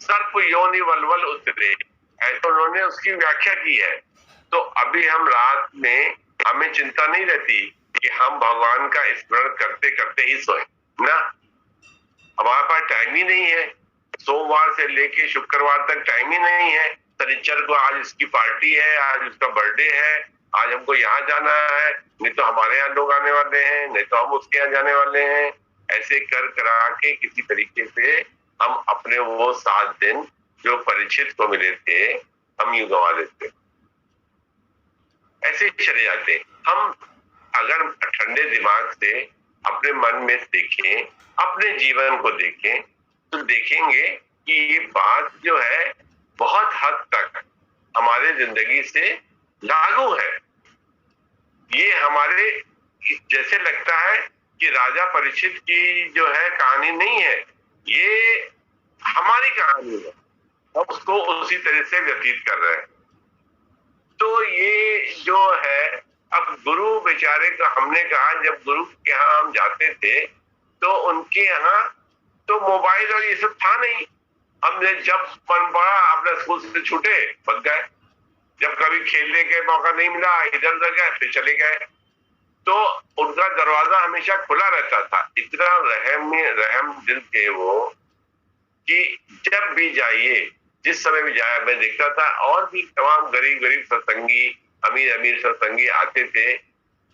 सर्प योनि वलवल उतरे। ऐसा उन्होंने उसकी व्याख्या की है। तो अभी हम रात में हमें चिंता नहीं रहती कि हम भगवान का स्मरण करते करते ही सोए ना, हमारे पास टाइम ही नहीं है। सोमवार से लेके शुक्रवार तक टाइम ही नहीं है। शनिचर को आज इसकी पार्टी है, आज उसका बर्थडे है, आज हमको यहाँ जाना है, नहीं तो हमारे यहाँ लोग आने वाले हैं, नहीं तो हम उसके यहाँ जाने वाले हैं। ऐसे कर करा के किसी तरीके से हम अपने वो 7 दिन जो परीक्षित को मिले थे हम यूं गंवा देते, ऐसे चले जाते। हम अगर ठंडे दिमाग से अपने मन में देखें, अपने जीवन को देखें, तो देखेंगे कि ये बात जो है बहुत हद तक हमारे जिंदगी से लागू है। ये हमारे जैसे लगता है कि राजा परीक्षित की जो है कहानी नहीं है, ये हमारी कहानी है, हम उसको उसी तरह से व्यतीत कर रहे हैं। तो ये जो है, अब गुरु बेचारे का हमने कहा, जब गुरु के यहाँ हम जाते थे तो उनके यहाँ तो मोबाइल और ये सब था नहीं, हमने जब मन पड़ा अपने स्कूल से छूटे, बच गए। जब कभी खेलने के मौका नहीं मिला, इधर उधर गए, फिर चले गए। तो उनका दरवाजा हमेशा खुला रहता था। इतना रहम दिल थे वो कि जब भी जाइए, जिस समय भी जाए, मैं देखता था और भी तमाम गरीब गरीब सत्संगी, अमीर अमीर सत्संगी आते थे,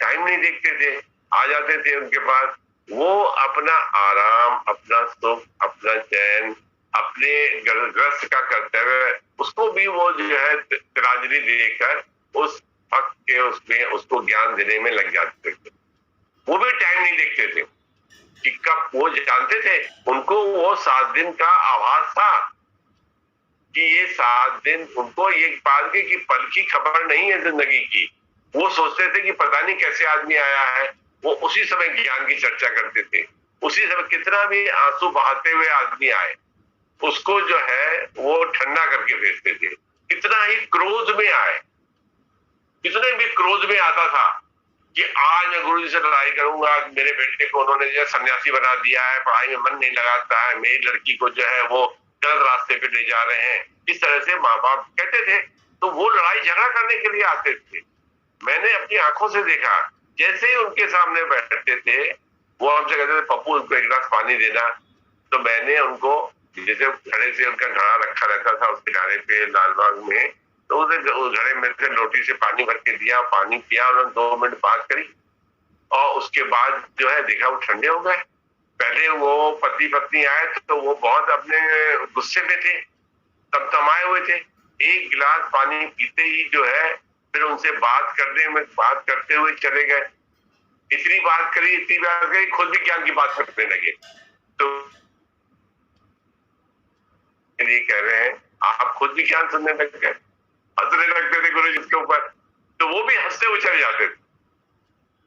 टाइम नहीं देखते थे, आ जाते थे उनके पास। वो अपना आराम, अपना सुख, अपना चैन, अपने ग्रस्त का कर्तव्य, उसको भी वो जो है तिराजली देकर उस भक्त के उसमें उसको ज्ञान देने में लग जाते थे। वो भी टाइम नहीं देखते थे कि कब, वो जानते थे, उनको वो 7 दिन का आभास था कि ये 7 दिन, उनको ये बात की पल की खबर नहीं है जिंदगी की। वो सोचते थे कि पता नहीं कैसे आदमी आया है। वो उसी समय ज्ञान की चर्चा करते थे। उसी समय कितना भी आंसू बहाते हुए आदमी आए, उसको जो है वो ठंडा करके भेजते थे। कितना ही क्रोध में आए, कितने भी क्रोध में आता था कि आज मैं गुरु जी से लड़ाई करूंगा, मेरे बेटे को उन्होंने जो है सन्यासी बना दिया है, पढ़ाई में मन नहीं लगाता है, मेरी लड़की को जो है वो गलत रास्ते पे ले जा रहे हैं। इस तरह से माँ बाप कहते थे, तो वो लड़ाई झगड़ा करने के लिए आते थे। मैंने अपनी आंखों से देखा, जैसे ही उनके सामने बैठते थे, वो हमसे कहते थे, पप्पू उनको एक गिलास पानी देना। तो मैंने उनको, जैसे घड़े से उनका घड़ा रखा रहता था उस किनारे पे लालबाग में, तो उसे घड़े में से लोटी से पानी भर के दिया, पानी पिया, उन्होंने 2 मिनट बात करी और उसके बाद जो है देखा वो ठंडे हो गए। पहले वो पति पत्नी आए तो वो बहुत अपने गुस्से में थे, तमतमाए हुए थे। एक गिलास पानी पीते ही जो है फिर उनसे बात करते हुए चले गए। इतनी बात करी, खुद भी ज्ञान की बात करने लगे। तो ये कह रहे हैं आप खुद भी ज्ञान सुनने लग गए, हंसने लगते थे गुरु जी के ऊपर, तो वो भी हंसते हुए चले जाते थे।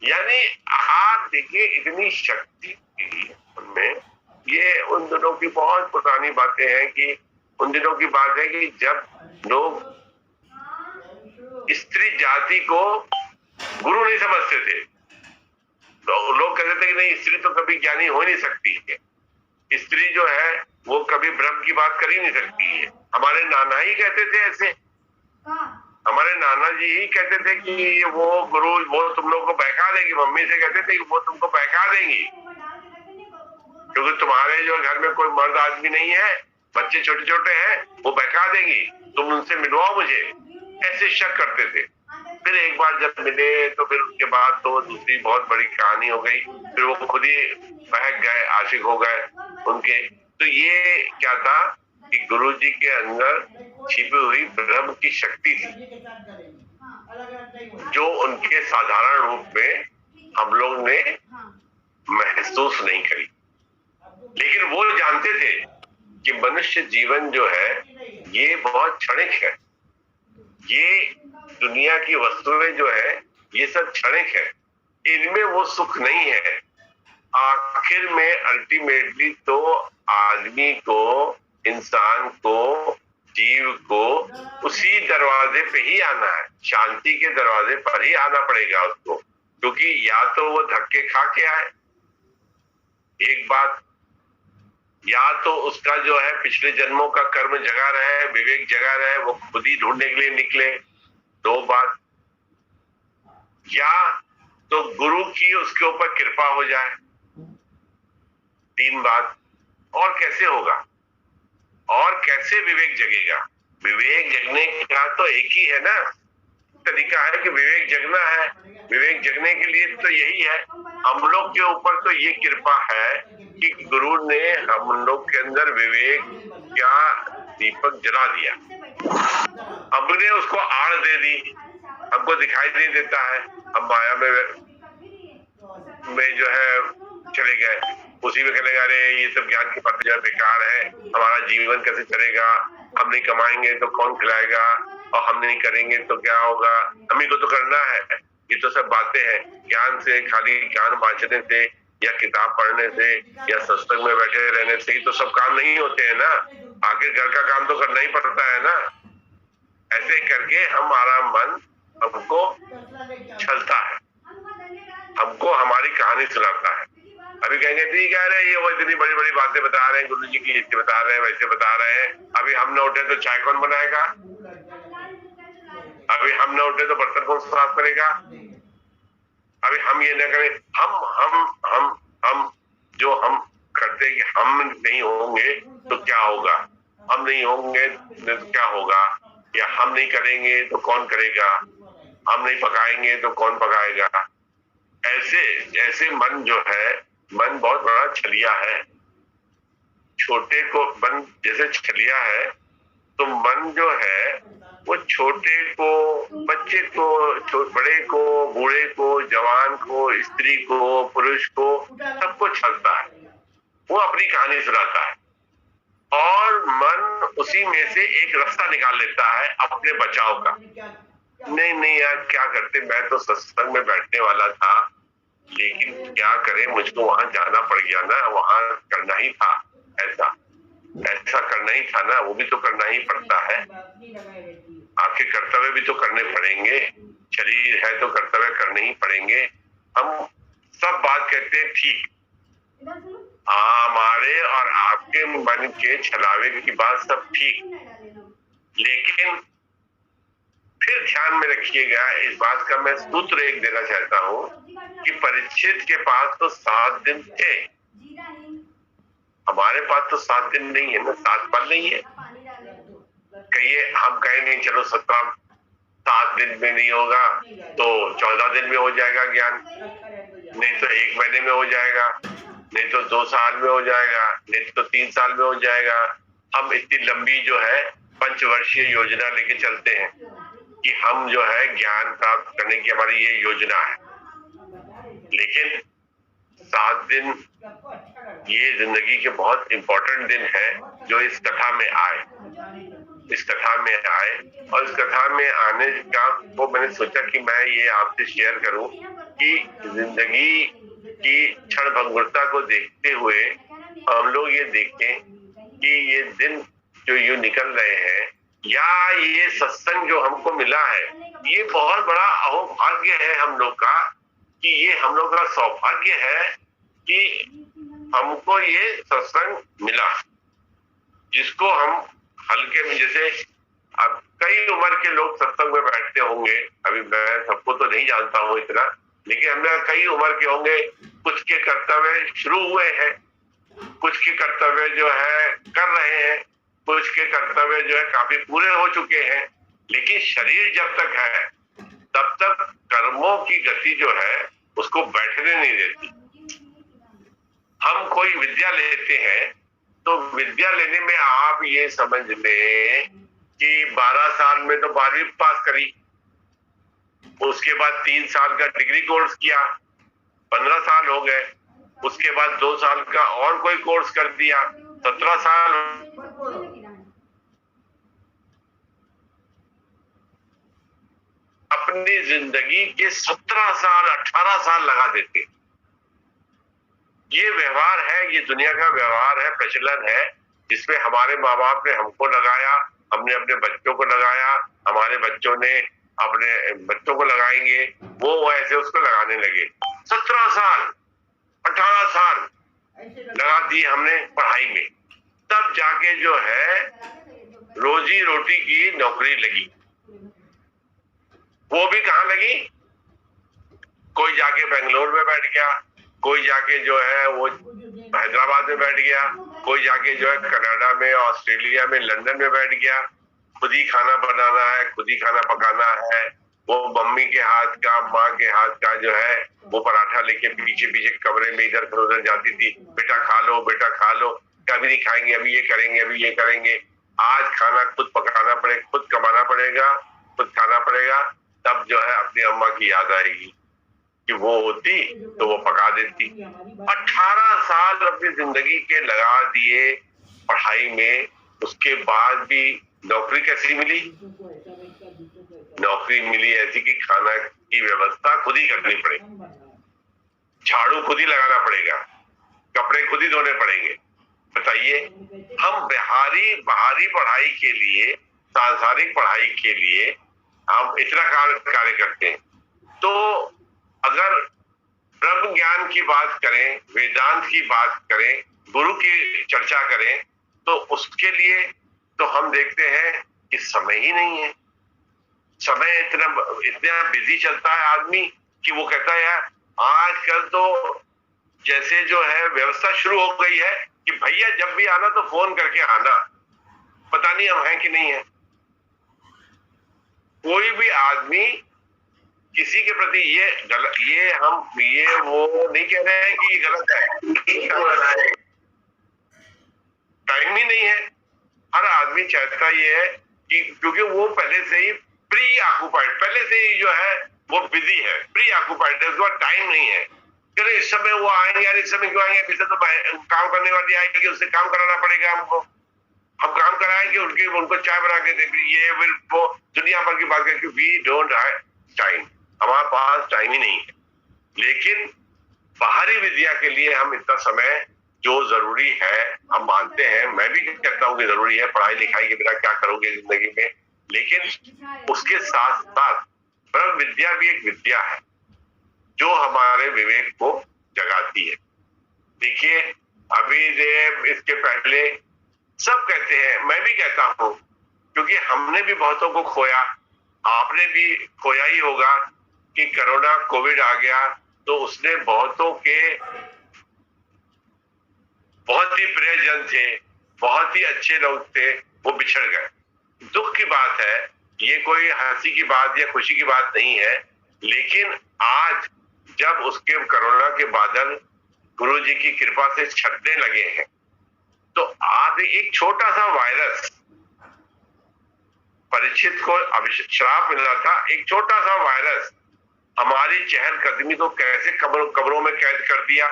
यानी आप देखिए इतनी शक्ति उनमें। ये उन दिनों की बहुत पुरानी बातें हैं कि उन दिनों की बात है कि जब लोग स्त्री जाति को गुरु नहीं समझते थे, तो लोग कहते थे कि नहीं, स्त्री तो कभी ज्ञानी हो नहीं सकती है, स्त्री जो है वो कभी ब्रह्म की बात कर ही नहीं सकती है। हमारे नाना ही कहते थे ऐसे, हमारे नाना जी ही कहते थे कि वो गुरु वो तुम लोग को बहका देगी। मम्मी से कहते थे कि वो तुमको बहका देंगी, क्योंकि तुम्हारे जो घर में कोई मर्द आदमी नहीं है, बच्चे छोटे छोटे हैं, वो बहका देंगी, तुम उनसे मिलवाओ मुझे। ऐसे शक करते थे। फिर एक बार जब मिले तो फिर उसके बाद तो दूसरी बहुत बड़ी कहानी हो गई। फिर वो खुद ही बहक गए, आशिक हो गए उनके। तो ये क्या था कि गुरु जी के अंदर छिपी हुई ब्रह्म की शक्ति थी, जो उनके साधारण रूप में हम लोग ने महसूस नहीं करी। लेकिन वो जानते थे कि मनुष्य जीवन जो है ये बहुत क्षणिक है, ये दुनिया की वस्तुएं जो है ये सब क्षणिक है, इनमें वो सुख नहीं है। आखिर में अल्टीमेटली तो आदमी को, इंसान को, जीव को उसी दरवाजे पे ही आना है, शांति के दरवाजे पर ही आना पड़ेगा उसको। क्योंकि या तो वो धक्के खा के आए, एक बात, या तो उसका जो है पिछले जन्मों का कर्म जगा रहे, विवेक जगा रहे, वो खुद ही ढूंढने के लिए निकले, 2 बात, या तो गुरु की उसके ऊपर कृपा हो जाए, 3 बात। और कैसे होगा, और कैसे विवेक जगेगा? विवेक जगने का तो एक ही है ना तरीका है कि विवेक जगना है। विवेक जगने के लिए तो यही है, हम लोग के ऊपर तो ये कृपा है कि गुरु ने हम लोग के अंदर विवेक का दीपक जला दिया, हमने उसको आड़ दे दी, हमको दिखाई नहीं देता है, हम माया में जो है चले गए, उसी में कहने अरे ये सब ज्ञान की बातें जो बेकार है, हमारा जीवन कैसे चलेगा, हम नहीं कमाएंगे तो कौन खिलाएगा, और हम नहीं करेंगे तो क्या होगा, हम ही को तो करना है। ये तो सब बातें हैं। ज्ञान से, खाली ज्ञान बांटने से या किताब पढ़ने से या सत्संग में बैठे रहने से ही तो सब काम नहीं होते हैं ना, आखिर घर का काम तो करना ही पड़ता है ना। ऐसे करके हमारा मन हमको छलता है, हमको हमारी कहानी सुनाता है, अभी कहेंगे ठीक है, अरे ये वो इतनी बड़ी बड़ी बातें बता रहे हैं गुरु जी की, ऐसे बता रहे हैं वैसे बता रहे हैं, अभी हम न उठे तो चाय कौन बनाएगा, अभी हम न उठे तो बर्तन कौन साफ करेगा, अभी हम ये न करें, हम जो हम करते कि हम नहीं होंगे तो क्या होगा, हम नहीं होंगे तो क्या होगा, या हम नहीं करेंगे तो कौन करेगा, हम नहीं पकाएंगे तो कौन पकाएगा। ऐसे ऐसे मन जो है, मन बहुत बड़ा छलिया है। छोटे को मन जैसे छलिया है, तो मन जो है वो छोटे को, बच्चे को, बड़े को, बूढ़े को, जवान को, स्त्री को, पुरुष को, सबको छलता है। वो अपनी कहानी सुनाता है और मन उसी में से एक रास्ता निकाल लेता है अपने बचाव का। नहीं नहीं यार, क्या करते, मैं तो सत्संग में बैठने वाला था, लेकिन क्या करें, मुझको वहां जाना पड़ गया ना, वहां करना ही था, ऐसा ऐसा करना ही था ना, वो भी तो करना ही पड़ता है। आपके कर्तव्य भी तो करने पड़ेंगे, शरीर है तो कर्तव्य करने ही पड़ेंगे। हम सब बात कहते हैं ठीक, हमारे और आपके मन के छलावे की बात सब ठीक, लेकिन फिर ध्यान में रखिएगा, इस बात का मैं सूत्र एक देना चाहता हूँ कि परीक्षित के पास तो 7 दिन थे, हमारे पास तो 7 दिन नहीं है ना, 7 पल नहीं है। कहिए, हम कहेंगे चलो 7 दिन में नहीं होगा तो 14 दिन में हो जाएगा ज्ञान, नहीं तो 1 महीने में हो जाएगा, नहीं तो 2 साल में हो जाएगा, नहीं तो 3 साल में हो जाएगा। हम इतनी लंबी जो है पंचवर्षीय योजना लेके चलते हैं कि हम जो है ज्ञान प्राप्त करने की हमारी ये योजना है, लेकिन 7 दिन ये जिंदगी के बहुत इंपॉर्टेंट दिन है जो इस कथा में आए, इस कथा में आए। और इस कथा में आने का वो मैंने सोचा कि मैं ये आपसे शेयर करूं कि जिंदगी की क्षण भंगुरता को देखते हुए हम लोग ये देखें कि ये दिन जो यूं निकल रहे हैं, या ये सत्संग जो हमको मिला है, ये बहुत बड़ा अहोभाग्य है हम लोग का, कि ये हम लोग का सौभाग्य है कि हमको ये सत्संग मिला, जिसको हम हल्के में, जैसे अब कई उम्र के लोग सत्संग में बैठते होंगे, अभी मैं सबको तो नहीं जानता हूँ इतना, लेकिन हमने कई उम्र के होंगे, कुछ के कर्तव्य शुरू हुए हैं, कुछ के कर्तव्य जो है कर रहे हैं, कुछ के कर्तव्य जो है काफी पूरे हो चुके हैं, लेकिन शरीर जब तक है तब तक कर्मों की गति जो है उसको बैठने नहीं देती। हम कोई विद्या लेते हैं तो विद्या लेने में आप ये समझ लें कि 12 साल में तो 12वीं पास करी, उसके बाद 3 साल का डिग्री कोर्स किया, 15 साल हो गए, उसके बाद 2 साल का और कोई कोर्स कर दिया, 17 साल। अपनी जिंदगी के 17 साल 18 साल लगा देते। ये व्यवहार है, ये दुनिया का व्यवहार है, प्रचलन है, जिसमें हमारे माँ बाप ने हमको लगाया, हमने अपने बच्चों को लगाया, हमारे बच्चों ने अपने बच्चों को लगाएंगे, वो ऐसे उसको लगाने लगे। 17 साल 18 साल लगा दी हमने पढ़ाई में, तब जाके जो है रोजी रोटी की नौकरी लगी। वो भी कहाँ लगी, कोई जाके बेंगलोर में बैठ गया, कोई जाके जो है वो हैदराबाद में बैठ गया, कोई जाके जो है कनाडा में, ऑस्ट्रेलिया में, लंदन में बैठ गया। खुद ही खाना बनाना है, खुद ही खाना पकाना है, वो मम्मी के हाथ का, माँ के हाथ का जो है वो पराठा लेके पीछे पीछे कमरे में इधर से उधर जाती थी, बेटा खा लो, बेटा खा लो, कभी नहीं खाएंगे, अभी ये करेंगे, अभी ये करेंगे। आज खाना खुद पकाना पड़ेगा, खुद कमाना पड़ेगा, खुद खाना पड़ेगा, तब जो है अपनी अम्मा की याद आएगी कि वो होती तो वो पका देती। 18 साल अपनी जिंदगी के लगा दिए पढ़ाई में, उसके बाद भी नौकरी कैसी मिली? नौकरी मिली ऐसी कि खाना की व्यवस्था खुद ही करनी पड़ेगी, झाड़ू खुद ही लगाना पड़ेगा, कपड़े खुद ही धोने पड़ेंगे। बताइए, हम बाहरी पढ़ाई के लिए, सांसारिक पढ़ाई के लिए हम इतना कार्य करते हैं, तो अगर ब्रह्म ज्ञान की बात करें, वेदांत की बात करें, गुरु की चर्चा करें, तो उसके लिए तो हम देखते हैं कि समय ही नहीं है। समय इतना बिजी चलता है आदमी कि वो कहता है यार आजकल तो जैसे जो है व्यवस्था शुरू हो गई है कि भैया जब भी आना तो फोन करके आना, पता नहीं हम हैं कि नहीं है। कोई भी आदमी किसी के प्रति ये गलत, ये वो नहीं कह रहे हैं कि ये गलत है, टाइम ही नहीं है। हर आदमी चाहता ये है कि क्योंकि वो पहले से ही प्री ऑक्युपाइड, पहले से ही जो है वो बिजी है, प्री ऑक्युपाइड है, उसके बाद टाइम नहीं है। चलो इस समय वो आएंगे यार, इस समय क्यों आएंगे, पीछे तो काम करने वाली आएगी, उससे काम कराना पड़ेगा हमको, हम काम कराएंगे उनको चाय बना के देंगे, ये वो दुनिया भर की बात करके वी डोंट हैव टाइम, हमारे पास टाइम ही नहीं है। लेकिन बाहरी विद्या के लिए हम इतना समय जो जरूरी है हम मानते हैं, मैं भी कहता हूँ कि जरूरी है, पढ़ाई लिखाई के बिना क्या करोगे जिंदगी में, लेकिन उसके साथ साथ ब्रह्म विद्या भी एक विद्या है जो हमारे विवेक को जगाती है। देखिए अभी इसके पहले सब कहते हैं, मैं भी कहता हूं, क्योंकि हमने भी बहुतों को खोया, आपने भी खोया ही होगा कि कोरोना कोविड आ गया तो उसने बहुतों के बहुत ही प्रियजन थे, बहुत ही अच्छे लोग थे, वो बिछड़ गए। दुख की बात है, ये कोई हंसी की बात या खुशी की बात नहीं है, लेकिन आज जब उसके कोरोना के बादल गुरु जी की कृपा से छटने लगे हैं, तो आज एक छोटा सा वायरस, परीक्षित को श्राप मिला था, एक छोटा सा वायरस हमारी चहलकदमी को कैसे कब्रों में कैद कर दिया,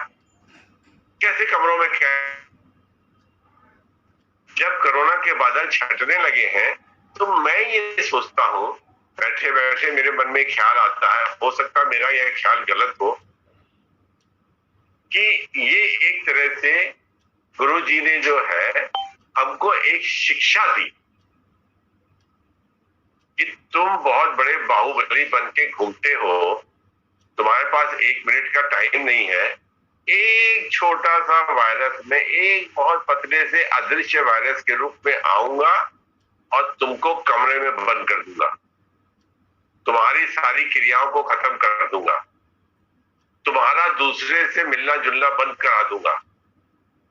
कैसे कब्रों में कैद। जब कोरोना के बादल छटने लगे हैं तो मैं ये सोचता हूं, बैठे बैठे मेरे मन में ख्याल आता है, हो सकता मेरा यह ख्याल गलत हो, कि ये एक तरह से गुरु जी ने जो है हमको एक शिक्षा दी कि तुम बहुत बड़े बाहुबली बन के घूमते हो, तुम्हारे पास 1 मिनट का टाइम नहीं है, एक छोटा सा वायरस में, एक बहुत पतले से अदृश्य वायरस के रूप में आऊंगा और तुमको कमरे में बंद कर दूंगा, तुम्हारी सारी क्रियाओं को खत्म कर दूंगा, तुम्हारा दूसरे से मिलना जुलना बंद करा दूंगा,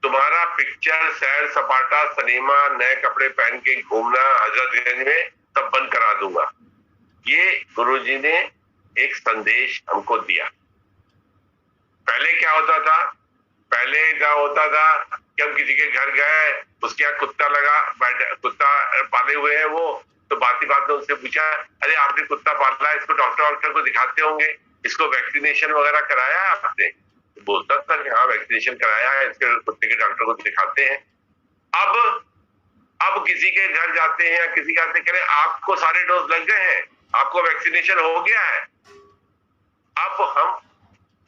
तुम्हारा पिक्चर सैर सपाटा सिनेमा नए कपड़े पहन के घूमना हजरतगंज में सब बंद करा दूंगा। ये गुरुजी ने एक संदेश हमको दिया। पहले क्या होता था, कि हम किसी के घर गए, उसके यहाँ कुत्ता पाले हुए है वो, तो बात में उससे पूछा, अरे आपने कुत्ता पाला है, इसको डॉक्टर को दिखाते होंगे, इसको वैक्सीनेशन वगैरह कराया है आपने? बोलता था कि हाँ वैक्सीनेशन कराया है, इसके कुत्ते के डॉक्टर को दिखाते हैं। अब किसी के घर जाते हैं या किसी के आते करें, आपको सारे डोज लग गए हैं, आपको वैक्सीनेशन हो गया है। अब हम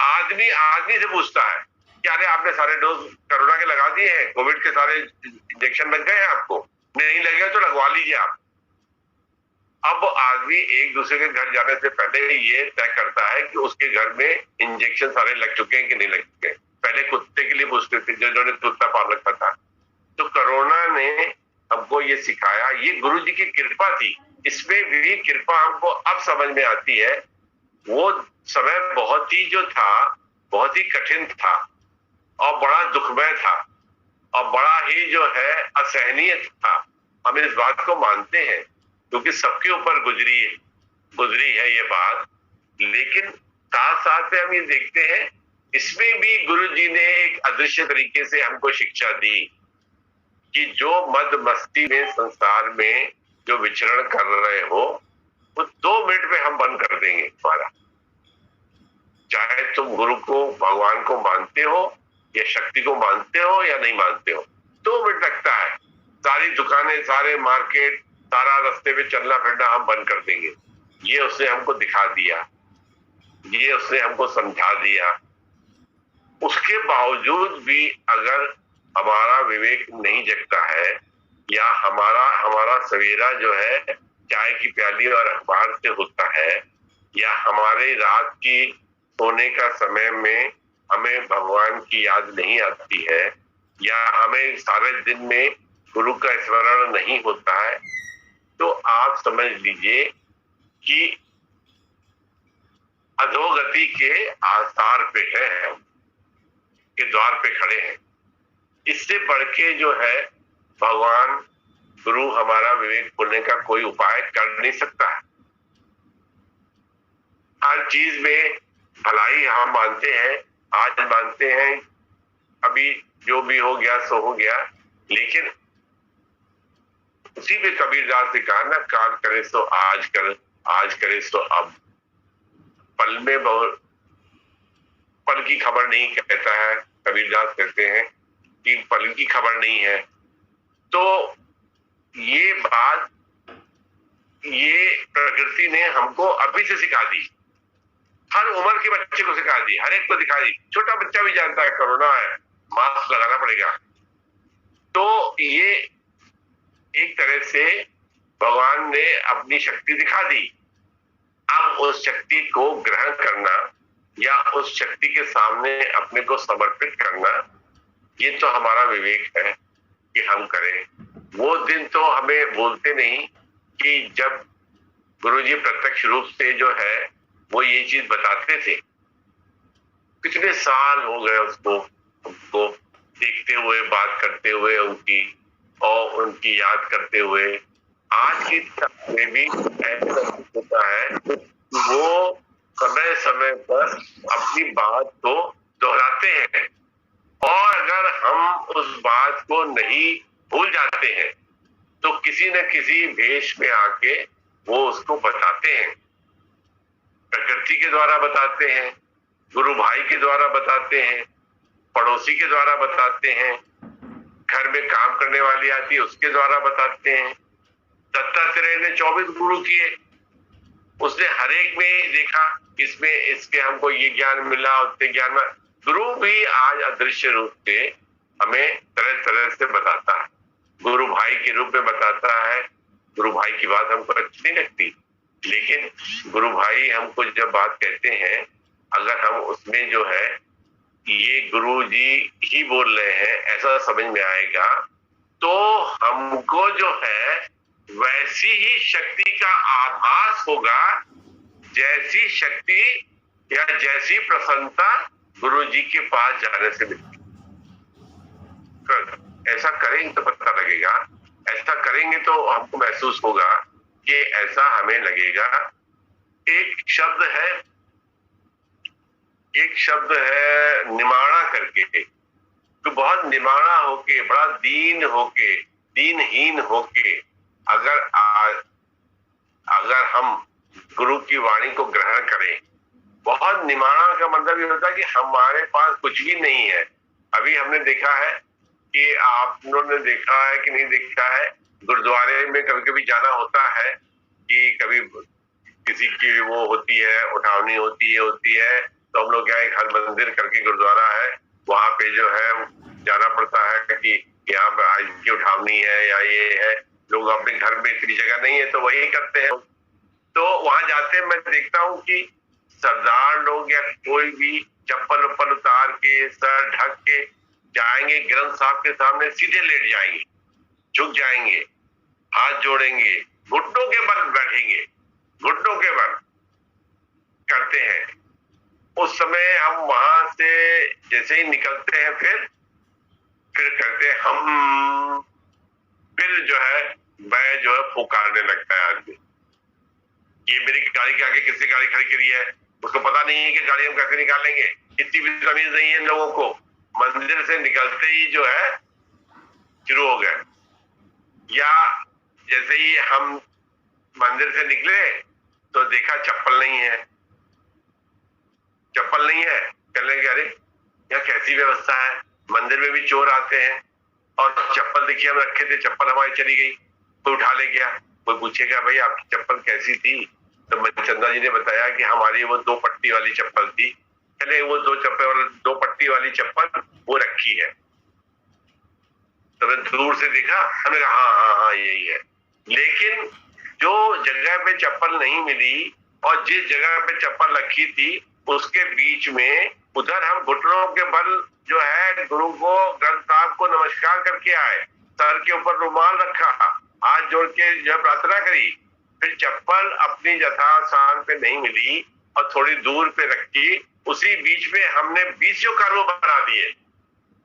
आदमी से पूछता है कि अरे आपने सारे डोज कोरोना के लगा दिए हैं, कोविड के सारे इंजेक्शन लग गए हैं आपको? नहीं लगे तो लगवा लीजिए आप। अब आदमी एक दूसरे के घर जाने से पहले ये तय करता है कि उसके घर में इंजेक्शन सारे लग चुके हैं कि नहीं लग चुके। पहले कुत्ते के लिए पूछते थे जिन्होंने कुत्ता पाल रखा था। तो कोरोना ने हमको ये सिखाया, ये गुरु जी की कृपा थी। इसमें भी कृपा हमको अब समझ में आती है। वो समय बहुत ही जो था बहुत ही कठिन था और बड़ा दुखमय था और बड़ा ही जो है असहनीय था। हम इस बात को मानते हैं क्योंकि सबके ऊपर गुजरी है ये बात। लेकिन साथ साथ में हम ये देखते हैं इसमें भी गुरु जी ने एक अदृश्य तरीके से हमको शिक्षा दी कि जो मद मस्ती में संसार में जो विचरण कर रहे हो वो 2 मिनट में हम बंद कर देंगे तुम्हारा। चाहे तुम गुरु को भगवान को मानते हो या शक्ति को मानते हो या नहीं मानते हो, 2 मिनट लगता है। सारी दुकानें, सारे मार्केट, सारा रास्ते पे चलना फिरना हम बंद कर देंगे। ये उसने हमको दिखा दिया, ये उसने हमको समझा दिया। उसके बावजूद भी अगर हमारा विवेक नहीं जगता है या हमारा सवेरा जो है चाय की प्याली और अखबार से होता है या हमारे रात की सोने का समय में हमें भगवान की याद नहीं आती है या हमें सारे दिन में गुरु का स्मरण नहीं होता है, तो आप समझ लीजिए कि अधोगति के आसार पे है, हम के द्वार पे खड़े हैं। इससे बढ़ के जो है भगवान गुरु हमारा विवेक खोलने का कोई उपाय कर नहीं सकता है। हर चीज में भलाई हम मानते हैं, आज मानते हैं, अभी जो भी हो गया सो हो गया, लेकिन उसी पे कबीरदास ने कहा ना, काल करे सो आज कर, आज करे सो अब। पल में बहुत पल की खबर नहीं कहता है कबीरदास, कहते हैं कि पल की खबर नहीं है। तो ये बात ये प्रकृति ने हमको अभी से सिखा दी, हर उम्र के बच्चे को सिखा दी, हर एक को दिखा दी। छोटा बच्चा भी जानता है कोरोना है, मास्क लगाना पड़ेगा। तो ये एक तरह से भगवान ने अपनी शक्ति दिखा दी। अब उस शक्ति को ग्रहण करना या उस शक्ति के सामने अपने को समर्पित करना, ये तो हमारा विवेक है कि हम करें। वो दिन तो हमें बोलते नहीं कि जब गुरुजी प्रत्यक्ष रूप से जो है वो ये चीज बताते थे। कितने साल हो गए उसको उनको देखते हुए, बात करते हुए उनकी, और उनकी याद करते हुए। आज की में भी ऐसा होता है, वो समय समय पर अपनी बात को दोहराते हैं, और अगर हम उस बात को नहीं भूल जाते हैं तो किसी न किसी भेष में आके वो उसको बताते हैं। प्रकृति के द्वारा बताते हैं, गुरु भाई के द्वारा बताते हैं, पड़ोसी के द्वारा बताते हैं, घर में काम करने वाली आती है उसके द्वारा बताते हैं। दत्तात्रेय ने 24 गुरु किए, उसने हर एक में देखा इसमें इसके हमको ये ज्ञान मिला, उससे ज्ञान मिला। गुरु भी आज अदृश्य रूप से हमें तरह तरह से बताता है, गुरु भाई के रूप में बताता है। गुरु भाई की बात हमको अच्छी नहीं लगती, लेकिन गुरु भाई हमको जब बात कहते हैं, अगर हम उसमें जो है ये गुरु जी ही बोल रहे हैं ऐसा समझ में आएगा, तो हमको जो है वैसी ही शक्ति का आभास होगा, जैसी शक्ति या जैसी प्रसन्नता गुरु जी के पास जाने से मिलती। ऐसा करेंगे तो पता लगेगा, ऐसा करेंगे तो हमको महसूस होगा कि ऐसा हमें लगेगा। एक शब्द है निमाणा करके, तो बहुत निमाणा होके, बड़ा दीन होके, दीनहीन होके अगर हम गुरु की वाणी को ग्रहण करें, बहुत निमाणा का मतलब ये होता है कि हमारे पास कुछ भी नहीं है। अभी हमने देखा है कि आप लोगों ने देखा है कि नहीं देखा है, गुरुद्वारे में कभी कभी जाना होता है कि कभी किसी की वो होती है, उठावनी होती है, तो हम लोग क्या एक हर मंदिर करके गुरुद्वारा है, वहां पे जो है जाना पड़ता है कि यहाँ पे आज की उठावनी है या ये है। लोग अपने घर में इतनी जगह नहीं है तो वही करते हैं। तो वहां जाते मैं देखता हूँ कि सरदार लोग या कोई भी चप्पल उप्पल उतार के, सर ढक के जाएंगे, ग्रंथ साहब के सामने सीधे लेट जाएंगे, झुक जाएंगे, हाथ जोड़ेंगे, घुटनों के बल बैठेंगे, घुटनों के बल करते हैं। उस समय हम वहां से जैसे ही निकलते हैं फिर करते हैं हम, फिर जो है मैं जो है पुकारने लगता है आदमी। ये मेरी गाड़ी के आगे किसने गाड़ी खड़ी करी है, उसको पता नहीं है कि गाड़ी हम कैसे निकालेंगे। इतनी भी तमीज नहीं है लोगों को। मंदिर से निकलते ही जो है शुरू हो गए, या जैसे ही हम मंदिर से निकले तो देखा चप्पल नहीं है, कहने लगे अरे यहाँ कैसी व्यवस्था है, मंदिर में भी चोर आते हैं और चप्पल देखिए हम रखे थे, चप्पल हमारी चली गई, कोई उठा ले गया। कोई पूछेगा भाई आपकी चप्पल कैसी थी, तो मनचंदा जी ने बताया कि हमारी वो 2 पट्टी वाली चप्पल थी। कहले वो 2 पट्टी वाली चप्पल वो रखी है। तो मैं दूर से देखा, हमने कहा हाँ यही है। लेकिन जो जगह पे चप्पल नहीं मिली और जिस जगह पे चप्पल रखी थी उसके बीच में उधर हम घुटनों के बल जो है गुरु को, ग्रंथ साहब को नमस्कार करके आए, सर के ऊपर रुमाल रखा, हाथ जोड़ के जो प्रार्थना करी, फिर चप्पल अपनी यथा स्थान पे नहीं मिली और थोड़ी दूर पे रखी, उसी बीच में हमने 20 कर्म बना दिए।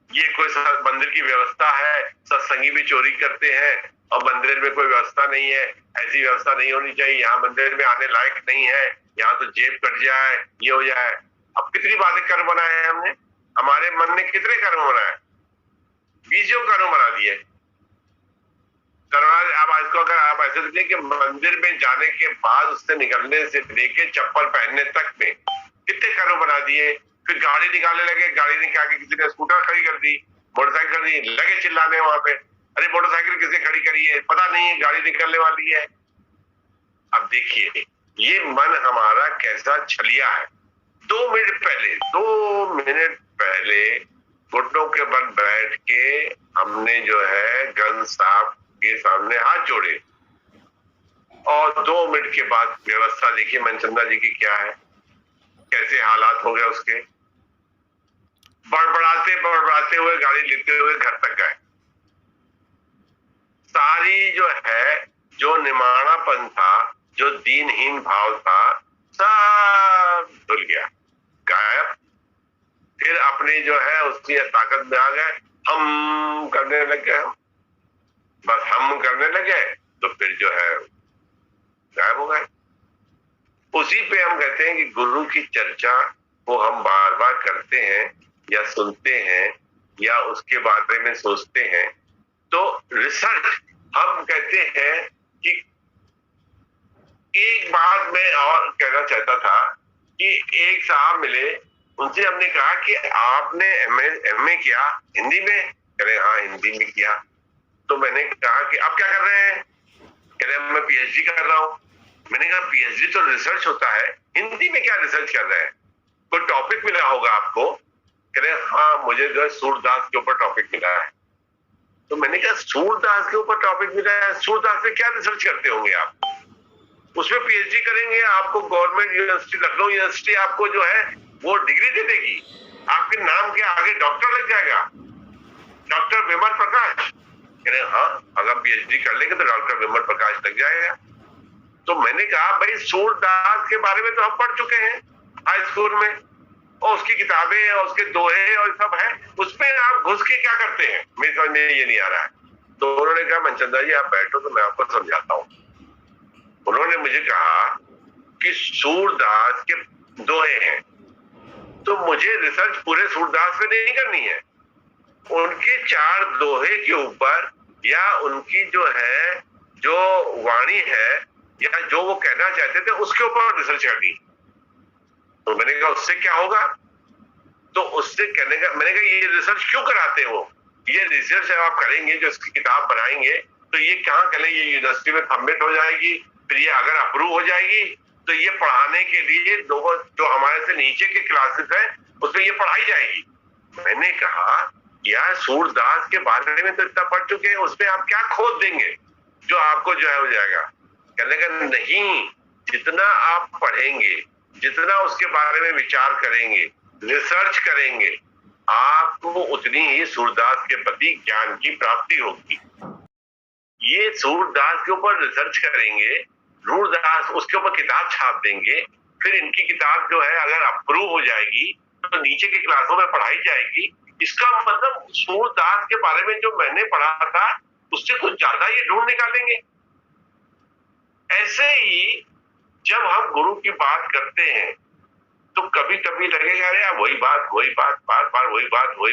ये कोई मंदिर की व्यवस्था है? सत्संगी भी चोरी करते हैं और मंदिर में कोई व्यवस्था नहीं है, ऐसी व्यवस्था नहीं होनी चाहिए, यहाँ मंदिर में आने लायक नहीं है, यहाँ तो जेब कट जाए, ये हो जाए। अब कितनी बातें कर्म बनाए हैं हमने, हमारे मन ने कितने कर्म बनाए? 20 कर्म बना दिए। अब इसको अगर आप ऐसे देखें कि मंदिर में जाने के बाद उससे निकलने से लेके चप्पल पहनने तक में कितने कर्म बना दिए। फिर गाड़ी निकालने लगे, गाड़ी निकाल के किसी ने स्कूटर खड़ी कर दी, मोटरसाइकिल कर दी, लगे चिल्लाने वहां पे, अरे मोटरसाइकिल किसे खड़ी करी है, पता नहीं है गाड़ी निकलने वाली है। अब देखिए ये मन हमारा कैसा छलिया है। 2 मिनट पहले घुटनों के बल बैठ के हमने जो है ग्रंथ साहब के सामने हाथ जोड़े और 2 मिनट के बाद व्यवस्था देखिए मनचंदा जी की क्या है, कैसे हालात हो गए उसके। बड़बड़ाते हुए गाड़ी लेते हुए घर तक गए। सारी जो है, जो निमाणापन था, जो दीनहीन भाव था, सब धुल गया, गायब। फिर अपनी जो है उसकी ताकत में आ गए, हम करने लग गए, बस हम करने लगे तो फिर जो है गायब हो गए। उसी पे हम कहते हैं कि गुरु की चर्चा को हम बार बार करते हैं या सुनते हैं या उसके बारे में सोचते हैं तो रिसर्च हम कहते हैं कि एक बात मैं और कहना चाहता था कि एक साहब मिले, उनसे हमने कहा कि आपने एमए किया हिंदी में? कह रहे हाँ हिंदी में किया। तो मैंने कहा कि आप क्या कर रहे हैं? कह रहे मैं पीएचडी कर रहा हूँ। मैंने कहा पीएचडी तो रिसर्च होता है, हिंदी में क्या रिसर्च कर रहे हैं? कोई टॉपिक मिला होगा आपको? कह रहे हाँ मुझे जो है सूरदास के ऊपर टॉपिक मिला है। तो मैंने कहा सूरदास के ऊपर टॉपिक मिला है, सूरदास में क्या रिसर्च करते होंगे आप? उसमें पीएचडी करेंगे, आपको गवर्नमेंट यूनिवर्सिटी, लखनऊ यूनिवर्सिटी आपको जो है वो डिग्री दे देगी, आपके नाम के आगे डॉक्टर लग जाएगा, डॉक्टर विमल प्रकाश। कह रहे हाँ अगर पीएचडी कर लेंगे तो डॉक्टर विमल प्रकाश लग जाएगा। तो मैंने कहा भाई सूरदास के बारे में तो हम पढ़ चुके हैं हाई स्कूल में, और उसकी किताबें और उसके दोहे और सब है, उसमें आप घुस के क्या करते हैं? मेरे समझ में ये नहीं आ रहा है। तो उन्होंने कहा मनचंदा जी आप बैठो तो मैं आपको समझाता हूँ। उन्होंने मुझे कहा कि सूरदास के दोहे हैं, तो मुझे रिसर्च पूरे सूरदास पे नहीं करनी है, उनके 4 दोहे के ऊपर या उनकी जो है जो वाणी है या जो वो कहना चाहते थे उसके ऊपर रिसर्च करनी। तो मैंने कहा उससे क्या होगा? तो उससे कहने का मैंने कहा ये रिसर्च क्यों कराते हो? ये रिसर्च आप करेंगे जो इसकी किताब बनाएंगे तो ये कहाँ करें, ये यूनिवर्सिटी में सबमिट हो जाएगी, फिर ये अगर अप्रूव हो जाएगी तो ये पढ़ाने के लिए लोगों जो हमारे से नीचे के क्लासेस है उसमें ये पढ़ाई जाएगी। मैंने कहा यार सूरदास के बारे में तो इतना पढ़ चुके हैं, उसमें आप क्या खोद देंगे जो आपको जो है हो जाएगा? कहने का नहीं, जितना आप पढ़ेंगे, जितना उसके बारे में विचार करेंगे, रिसर्च करेंगे, आपको उतनी ही सूरदास के प्रति ज्ञान की प्राप्ति होगी। ये सूरदास के ऊपर रिसर्च करेंगे, सूरदास उसके ऊपर किताब छाप देंगे, फिर इनकी किताब जो है अगर अप्रूव हो जाएगी तो नीचे की क्लासों में पढ़ाई जाएगी। इसका मतलब सूरदास के बारे में जो मैंने पढ़ा था उससे कुछ ज्यादा ये ढूंढ निकालेंगे। ऐसे ही जब हम गुरु की बात करते हैं तो कभी कभी लगेगा अरे वही बात बार बार वही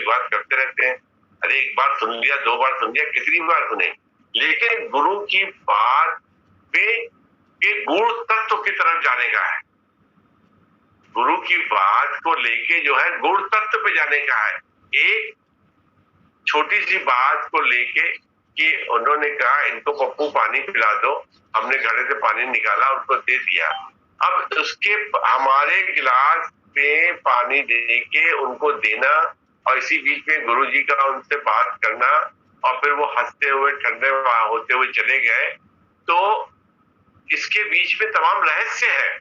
बात करते रहते हैं। अरे एक बार सुन लिया, 2 बार सुन लिया, कितनी बार सुने? लेकिन गुरु की बात पे के गुण तत्व की तरफ जाने का है, गुरु की बात को लेके जो है गुण तत्व पे जाने का है। एक छोटी सी बात को लेके कि उन्होंने कहा इनको पप्पू पानी पिला दो, हमने घड़े से पानी निकाला उनको दे दिया, अब उसके हमारे गिलास में पानी दे के उनको देना और इसी बीच में गुरुजी का उनसे बात करना और फिर वो हंसते हुए ठंडे होते हुए चले गए, तो इसके बीच में तमाम रहस्य है।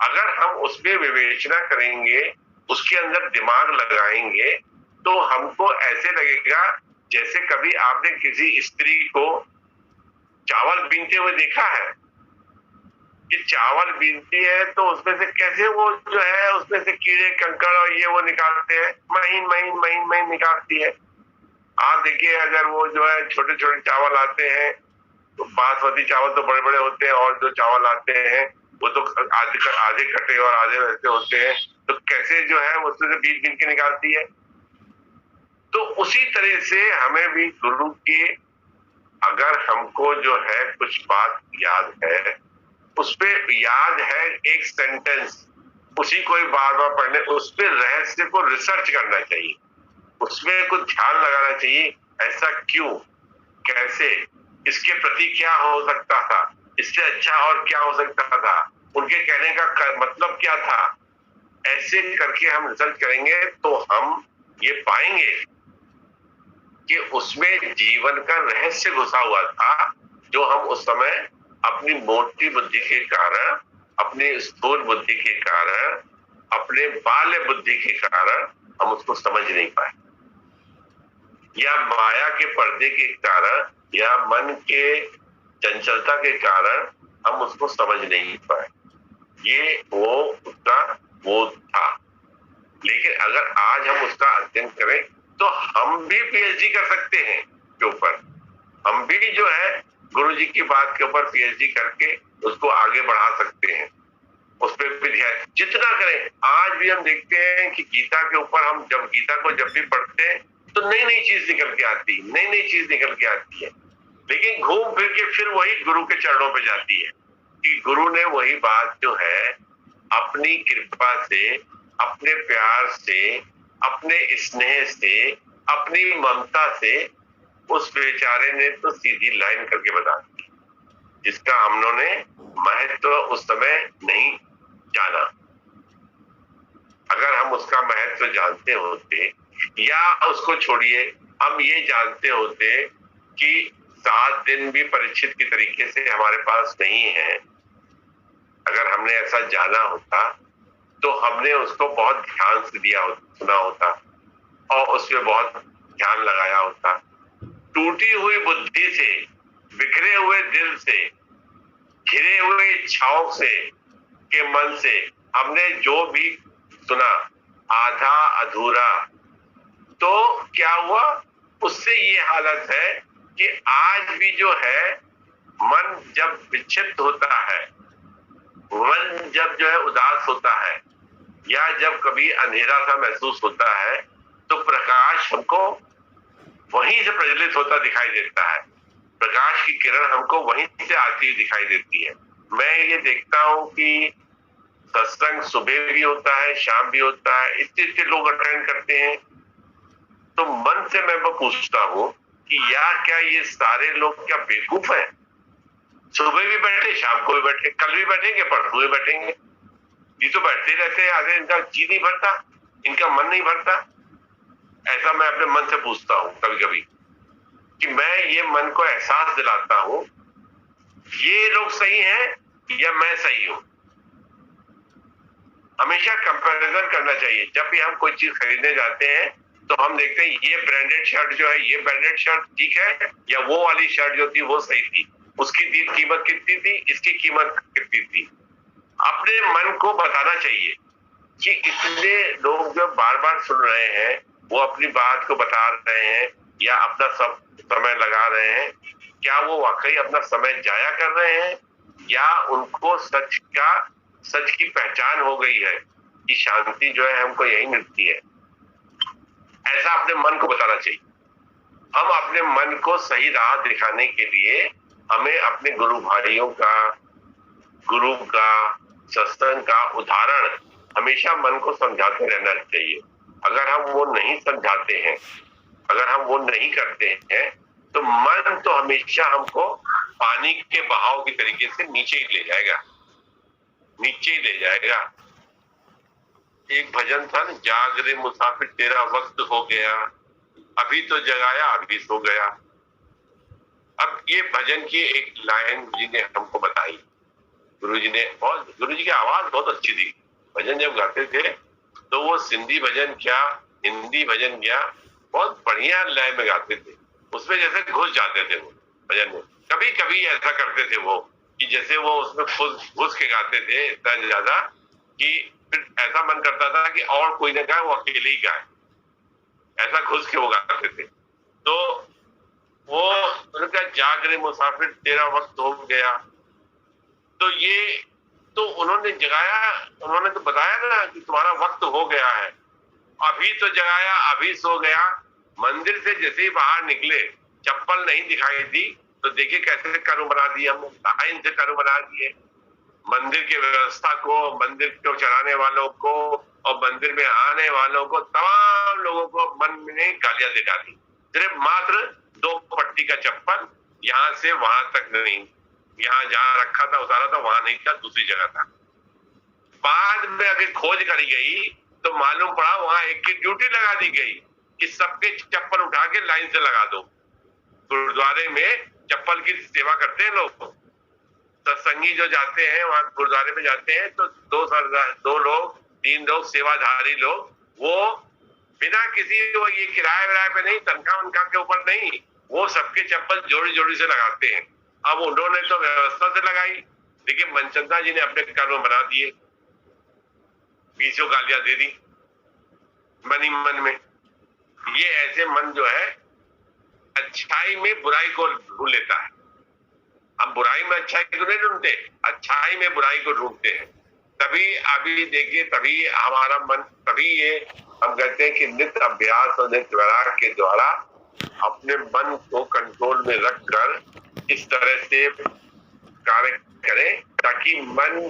अगर हम उसमें विवेचना करेंगे, उसके अंदर दिमाग लगाएंगे, तो हमको ऐसे लगेगा जैसे कभी आपने किसी स्त्री को चावल बीनते हुए देखा है कि चावल बीनती है तो उसमें से कैसे वो जो है उसमें से कीड़े कंकड़ और ये वो निकालते हैं, महीन महीन महीन महीन निकालती है। आप देखिए अगर वो जो है छोटे छोटे चावल आते हैं तो बासमती चावल तो बड़े बड़े होते हैं, और जो चावल आते हैं वो तो आधे कटे और आधे वैसे होते हैं, तो कैसे जो है उसमें से बीज बीन के निकालती है। तो उसी तरह से हमें भी गुरु की, अगर हमको जो है कुछ बात याद है, उस पे याद है एक सेंटेंस, उसी को बार बार पढ़ने, उस पे रहस्य को रिसर्च करना चाहिए, उसमें कुछ ध्यान लगाना चाहिए, ऐसा क्यों, कैसे, इसके प्रति क्या हो सकता था, इससे अच्छा और क्या हो सकता था, उनके कहने का मतलब क्या था। ऐसे करके हम रिसर्च करेंगे तो हम ये पाएंगे कि उसमें जीवन का रहस्य घुसा हुआ था, जो हम उस समय अपनी मोटी बुद्धि के कारण, अपनी स्थूल बुद्धि के कारण, अपने बाल्य बुद्धि के कारण हम उसको समझ नहीं पाए, या माया के पर्दे के कारण, या मन के चंचलता के कारण हम उसको समझ नहीं पाए। ये वो उसका वो था। लेकिन अगर आज हम उसका अध्ययन करें तो हम भी पीएचडी कर सकते हैं के ऊपर, हम भी जो है गुरु जी की बात के ऊपर पीएचडी करके उसको आगे बढ़ा सकते हैं, उस पर भी ध्यान जितना करें। आज भी हम देखते हैं कि गीता के ऊपर हम गीता को जब भी पढ़ते हैं तो नई नई चीज निकल के आती है, नई नई चीज निकल के आती है, लेकिन घूम फिर के फिर वही गुरु के चरणों पे जाती है कि गुरु ने वही बात जो है अपनी कृपा से, अपने प्यार से, अपने स्नेह से, अपनी ममता से उस बेचारे ने तो सीधी लाइन करके बता दी, जिसका हम लोगों ने महत्व उस समय नहीं जाना। अगर हम उसका महत्व जानते होते, या उसको छोड़िए हम ये जानते होते कि 7 दिन भी परीक्षित की तरीके से हमारे पास नहीं है, अगर हमने ऐसा जाना होता तो हमने उसको बहुत ध्यान से दिया सुना होता और उस पर बहुत ध्यान लगाया होता। टूटी हुई बुद्धि से, बिखरे हुए दिल से, घिरे हुए इच्छाओं से के मन से हमने जो भी सुना आधा अधूरा, तो क्या हुआ, उससे ये हालत है कि आज भी जो है मन जब विक्षिप्त होता है, मन जब जो है उदास होता है, या जब कभी अंधेरा सा महसूस होता है, तो प्रकाश हमको वहीं से प्रज्वलित होता दिखाई देता है, प्रकाश की किरण हमको वहीं से आती हुई दिखाई देती है। मैं ये देखता हूँ कि सत्संग सुबह भी होता है, शाम भी होता है, इतने लोग अटेंड करते हैं, तो मन से मैं पूछता हूँ कि यार क्या ये सारे लोग क्या बेवकूफ हैं? सुबह भी बैठे, शाम को भी बैठे, कल भी बैठेंगे, परसों भी बैठेंगे, ये तो बैठते रहते हैं, आगे इनका जी नहीं भरता, इनका मन नहीं भरता। ऐसा मैं अपने मन से पूछता हूँ कभी कभी, कि मैं ये मन को एहसास दिलाता हूँ ये लोग सही हैं या मैं सही हूँ। हमेशा कंपैरिजन करना चाहिए। जब भी हम कोई चीज खरीदने जाते हैं तो हम देखते हैं ये ब्रांडेड शर्ट जो है, ये ब्रांडेड शर्ट ठीक है, या वो वाली शर्ट जो थी वो सही थी, उसकी कीमत कितनी थी, इसकी कीमत कितनी थी। अपने मन को बताना चाहिए कि इतने लोग जो बार बार सुन रहे हैं वो अपनी बात को बता रहे हैं या अपना सब समय लगा रहे हैं, क्या वो वाकई अपना समय जाया कर रहे हैं, या उनको सच की पहचान हो गई है कि शांति जो है हमको यही मिलती है। ऐसा अपने मन को बताना चाहिए। हम अपने मन को सही राह दिखाने के लिए हमें अपने गुरु भाइयों का, गुरु का, सत्संग का उदाहरण हमेशा मन को समझाते रहना चाहिए। अगर हम वो नहीं समझाते हैं, अगर हम वो नहीं करते हैं, तो मन तो हमेशा हमको पानी के बहाव की तरीके से नीचे ही ले जाएगा, नीचे ही ले जाएगा। एक भजन था ना, जाग रे मुसाफिर तेरा वक्त हो गया, अभी तो जगाया अभी सो गया। अब ये भजन की एक लाइन जी ने हमको बताई गुरुजी ने बहुत, गुरुजी की आवाज बहुत अच्छी थी। भजन जब गाते थे तो वो सिंधी भजन क्या, हिंदी भजन क्या, बहुत बढ़िया लय में गाते थे। उसमें जैसे घुस जाते थे वो भजन में। कभी कभी ऐसा करते थे वो कि जैसे वो उसमें घुस के गाते थे इतना ज्यादा कि फिर ऐसा मन करता था कि और कोई ना गाए, वो अकेले ही गाए। ऐसा घुस के वो गाते थे। तो वो उनका जाग रे मुसाफिर तेरा वक्त हो गया, तो ये तो उन्होंने जगाया, उन्होंने तो बताया ना कि तुम्हारा वक्त हो गया है, अभी तो जगाया अभी सो गया। मंदिर से जैसे ही बाहर निकले, चप्पल नहीं दिखाई दी, तो देखिए कैसे कर्म बना दिए हम, आइन से कर्म बना दिए। मंदिर की व्यवस्था को, मंदिर को चलाने वालों को और मंदिर में आने वालों को, तमाम लोगों को मन में गालियां दे डाली। सिर्फ मात्र 2 पट्टी का चप्पल, यहाँ से वहां तक नहीं, यहाँ जहां रखा था उतारा था वहां नहीं था, दूसरी जगह था। बाद में अगर खोज करी गई तो मालूम पड़ा वहां एक की ड्यूटी लगा दी गई कि सबके चप्पल उठा के लाइन से लगा दो। गुरुद्वारे में चप्पल की सेवा करते हैं लोग, सत्संगी जो जाते हैं वहां गुरुद्वारे में जाते हैं तो 2 लोग 3 लोग सेवाधारी लोग, वो बिना किसी ये किराए विराए पे नहीं, तनख्वाह उनका के ऊपर नहीं, वो सबके चप्पल जोड़ी जोड़ी से लगाते हैं। अब उन्होंने तो व्यवस्था से लगाई, लेकिन मनचंदा जी ने अपने कर्म बना दिए, 20 गालियां दे दी मन ही मन में। ये ऐसे मन जो है अच्छाई में बुराई को ढूंढ लेता है। हम बुराई में अच्छाई को नहीं ढूंढते, अच्छाई में बुराई को ढूंढते हैं। तभी अभी देखिए, तभी हमारा मन, तभी ये हम कहते हैं कि नित्य अभ्यास और नित्य वैराग के द्वारा अपने मन को कंट्रोल में रखकर इस तरह से कार्य करें ताकि मन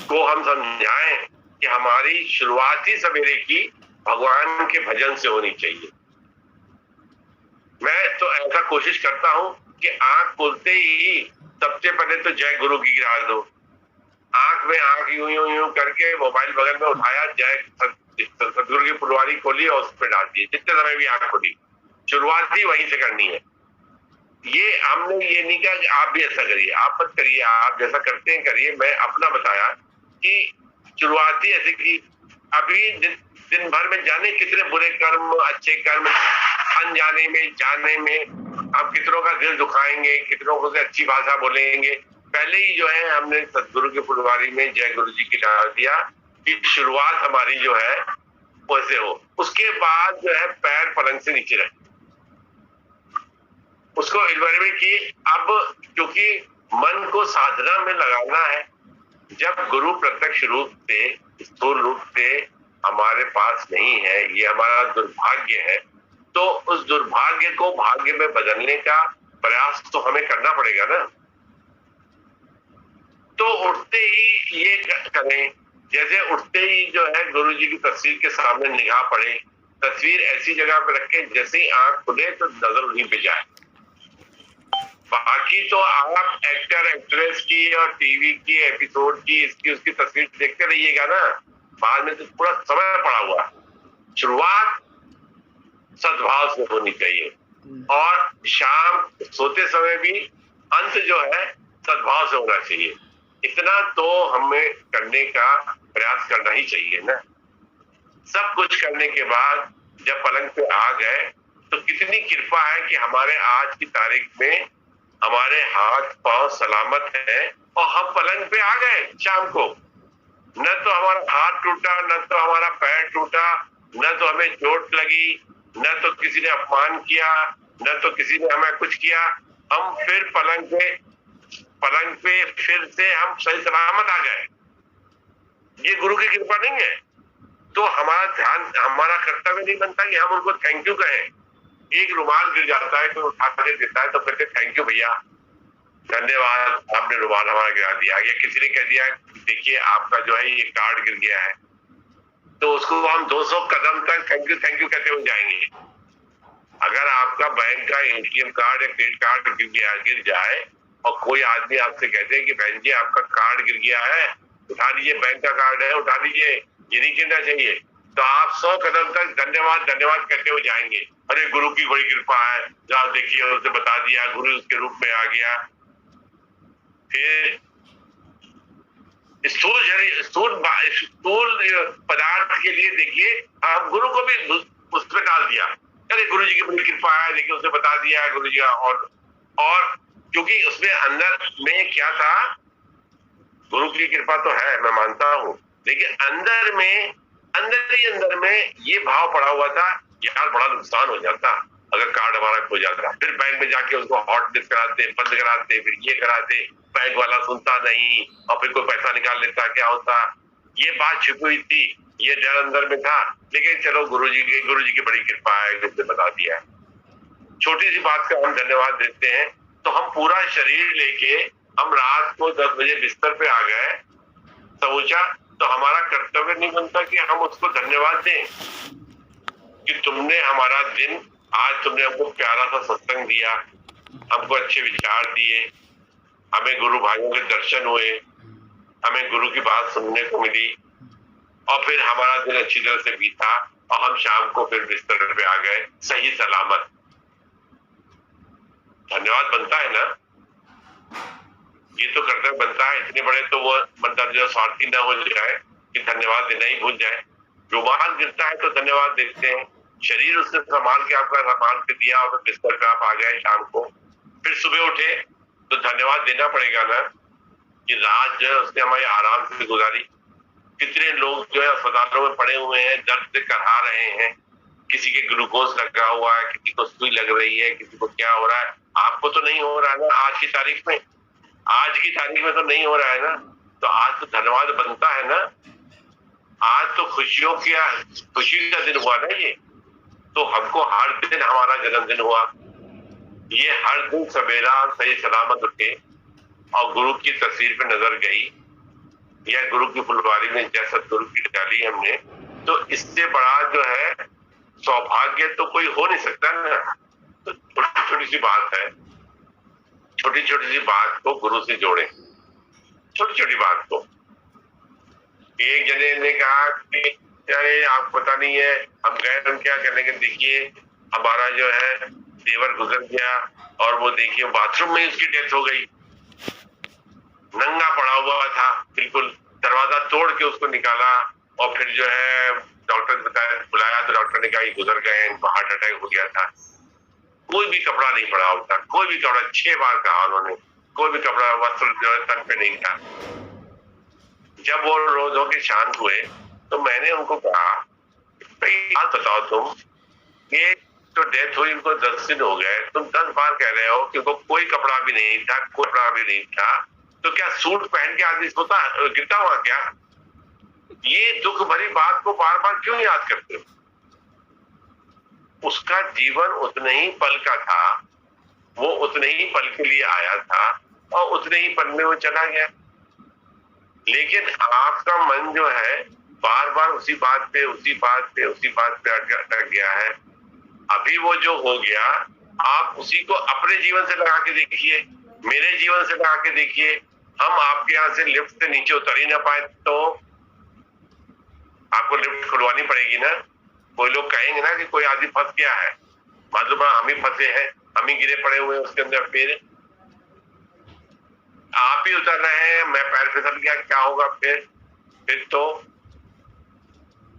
को हम समझाएं कि हमारी शुरुआत ही सवेरे की भगवान के भजन से होनी चाहिए। मैं तो ऐसा कोशिश करता हूं कि आंख खुलते ही सबसे पहले तो जय गुरु की गिरा दो। आंख में आंख यूं यूं यूं करके मोबाइल बगल में उठाया, जय सदगुरु की फुलवारी खोली और उस पर डाल दी, जितने समय भी आंख खोली। शुरुआत ही वहीं से करनी है। ये हमने ये नहीं कहा कि आप भी ऐसा करिए, आप मत करिए, आप जैसा करते हैं करिए। मैं अपना बताया कि शुरुआत ही ऐसे की। अभी दिन भर में जाने कितने बुरे कर्म, अच्छे कर्म, अनजाने में जाने में हम कितनों का दिल दुखाएंगे, कितनों को से अच्छी भाषा बोलेंगे। पहले ही जो है हमने सदगुरु की फुलवारी में जय गुरु जी की डाल दिया कि शुरुआत हमारी जो है वैसे हो। उसके बाद जो है पैर पलंग से नीचे रहे, उसको इन्वायरमेंट की। अब क्योंकि मन को साधना में लगाना है, जब गुरु प्रत्यक्ष रूप से, स्थूल रूप से हमारे पास नहीं है, ये हमारा दुर्भाग्य है, तो उस दुर्भाग्य को भाग्य में बदलने का प्रयास तो हमें करना पड़ेगा ना। तो उठते ही ये करें, जैसे उठते ही जो है गुरु जी की तस्वीर के सामने निगाह पड़े, तस्वीर ऐसी जगह पे रखें जैसे ही आंख खुले तो नजर उन्हीं पे जाए। बाकी तो आप एक्टर एक्ट्रेस की और टीवी की एपिसोड की, इसकी उसकी तस्वीर देखते रहिएगा ना, बाद में तो पूरा समय पड़ा हुआ। शुरुआत सद्भाव से होनी चाहिए और शाम सोते समय भी अंत जो है सद्भाव से होना चाहिए। इतना तो हमें करने का प्रयास करना ही चाहिए ना। सब कुछ करने के बाद जब पलंग पे आ गए तो कितनी कृपा है कि हमारे आज की तारीख में हमारे हाथ पांव सलामत है और हम पलंग पे आ गए शाम को। न तो हमारा हाथ टूटा, न तो हमारा पैर टूटा, न तो हमें चोट लगी, न तो किसी ने अपमान किया, न तो किसी ने हमें कुछ किया। हम फिर पलंग पे फिर से हम सही सलामत आ गए। ये गुरु की कृपा नहीं है? तो हमारा ध्यान, हमारा कर्तव्य नहीं बनता कि हम उनको थैंक यू कहें। एक रुमाल गिर जाता है तो उठा के देता है तो कहते थैंक यू भैया, धन्यवाद, आपने रुमाल हमारा गिरा दिया। या किसी ने कह दिया देखिए आपका जो है ये कार्ड गिर गया है, तो उसको हम 200 कदम तक थैंक यू कहते हुए जाएंगे। अगर आपका बैंक का एटीएम कार्ड या क्रेडिट कार्ड गिर जाए और कोई आदमी आपसे कहते हैं कि बहन जी आपका कार्ड गिर गया है, उठा लीजिए, बैंक का कार्ड है उठा लीजिए, ये नहीं गिरना चाहिए, तो आप 100 कदम तक धन्यवाद धन्यवाद कहते हुए जाएंगे। अरे गुरु की बड़ी कृपा है, जाओ देखिए उसे बता दिया, गुरु उसके रूप में आ गया। फिर स्थूल पदार्थ के लिए देखिए आप गुरु को भी उस पर डाल दिया, अरे गुरु जी की बड़ी कृपा है, देखिए उसे बता दिया है गुरु जी का। और क्योंकि उसमें अंदर में क्या था, गुरु की कृपा तो है मैं मानता हूँ, लेकिन अंदर में ये भाव पड़ा हुआ था, यार बड़ा नुकसान हो जाता अगर कार्ड हमारा खो जाता, फिर बैंक में जाके उसको हॉटलिस्ट कराते, बंद कराते, फिर ये कराते, बैंक वाला सुनता नहीं और फिर कोई पैसा निकाल लेता, क्या होता, ये बात छिपी हुई थी, ये डर अंदर में था। लेकिन चलो गुरु जी की बड़ी कृपा है, उसने बता दिया है। छोटी सी बात का हम धन्यवाद देते हैं तो हम पूरा शरीर लेके हम रात को 10 बजे बिस्तर पे आ गए समूचा, तो हमारा कर्तव्य नहीं बनता कि हम उसको धन्यवाद दें कि तुमने हमारा दिन, आज तुमने हमको प्यारा सा सत्संग दिया, हमको अच्छे विचार दिए, हमें गुरु भाइयों के दर्शन हुए, हमें गुरु की बात सुनने को मिली और फिर हमारा दिन अच्छी तरह से बीता और हम शाम को फिर बिस्तर पे आ गए सही सलामत। धन्यवाद बनता है ना, ये तो कर्तव्य बनता है। इतने बड़े तो वो मतलब जो स्वार्थी ना हो जाए कि धन्यवाद देना ही भूल जाए। रुमाल गिरता है तो धन्यवाद देते हैं, शरीर उसने संभाल के आपका संभाल के दिया और बिस्तर पे आप आ गए शाम को, फिर सुबह उठे तो धन्यवाद देना पड़ेगा ना कि रात जो है उसने हमारी आराम से गुजारी। कितने लोग जो है अस्पतालों में पड़े हुए हैं, दर्द से करहा रहे हैं, किसी के ग्लूकोज लगा हुआ है, किसी को सुई लग रही है, किसी को क्या हो रहा है, आपको तो नहीं हो रहा है ना आज की तारीख में, तो नहीं हो रहा है ना, तो आज तो धन्यवाद बनता है ना। आज तो खुशी का दिन हुआ ना ये, तो हमको हर दिन हमारा जन्मदिन हुआ, ये हर दिन सवेरा सही सलामत उठे और गुरु की तस्वीर पे नजर गई या गुरु की फुलवारी में जैसा गुरु की डाली हमने, तो इससे बड़ा जो है सौभाग्य तो कोई हो नहीं सकता ना। तो छोटी छोटी सी बात है, छोटी छोटी सी बात को गुरु से जोड़े, छोटी छोटी बात को। एक जने ने कहा कि अरे आप पता नहीं है हम गए, हम क्या करेंगे, देखिए हमारा जो है देवर गुजर गया और वो देखिए बाथरूम में उसकी डेथ हो गई, नंगा पड़ा हुआ था बिल्कुल, दरवाजा तोड़ के उसको निकाला और फिर जो है डॉक्टर बुलाया तो डॉक्टर ने कहा ये गुजर गए, इनको हार्ट अटैक हो गया था। कोई भी कपड़ा नहीं पड़ा होता, कोई भी कपड़ा, 6 बार कहा उन्होंने, कोई भी कपड़ा वस्त्र जो है तन पे नहीं था। जब वो रोज होके शांत हुए तो मैंने उनको कहा भाई बात बताओ तुम, ये तो डेथ हुई उनको 10 दिन हो गए, तुम 10 बार कह रहे हो कि उनको कोई कपड़ा भी नहीं था, कोई कपड़ा भी नहीं था, तो क्या सूट पहन के आदमी सोता गिरता हुआ क्या? ये दुख भरी बात को बार बार क्यों याद करते हो? उसका जीवन उतने ही पल का था, वो उतने ही पल के लिए आया था और उतने ही पल में वो चला गया। लेकिन आपका मन जो है बार बार उसी बात पे अटक गया है। अभी वो जो हो गया आप उसी को अपने जीवन से लगा के देखिए, मेरे जीवन से लगा के देखिए। हम आपके यहाँ से लिफ्ट से नीचे उतर ही ना पाए तो आपको लिफ्ट खुलवानी पड़ेगी ना। कोई लोग कहेंगे ना कि कोई आदमी फंस गया है, मतलब हम ही फंसे हैं, हम ही गिरे पड़े हुए हैं उसके अंदर, फिर आप ही उतर रहे हैं, मैं पैर फिसल गया, क्या होगा फिर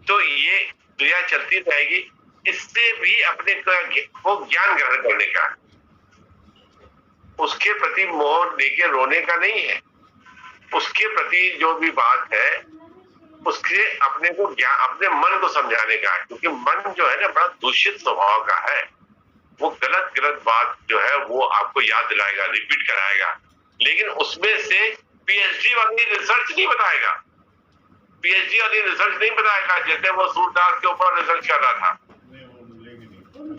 तो ये क्रिया चलती रहेगी। इससे भी अपने को ज्ञान ग्रहण करने का, उसके प्रति मोह लेके रोने का नहीं है, उसके प्रति जो भी बात है उसके अपने को अपने मन को समझाने का है। क्योंकि मन जो है ना बड़ा दूषित स्वभाव का है, वो गलत बात जो है वो आपको याद दिलाएगा, रिपीट कराएगा, लेकिन उसमें से पीएचडी वाली रिसर्च नहीं बताएगा, जैसे वो सूरदास के ऊपर रिसर्च कर रहा था,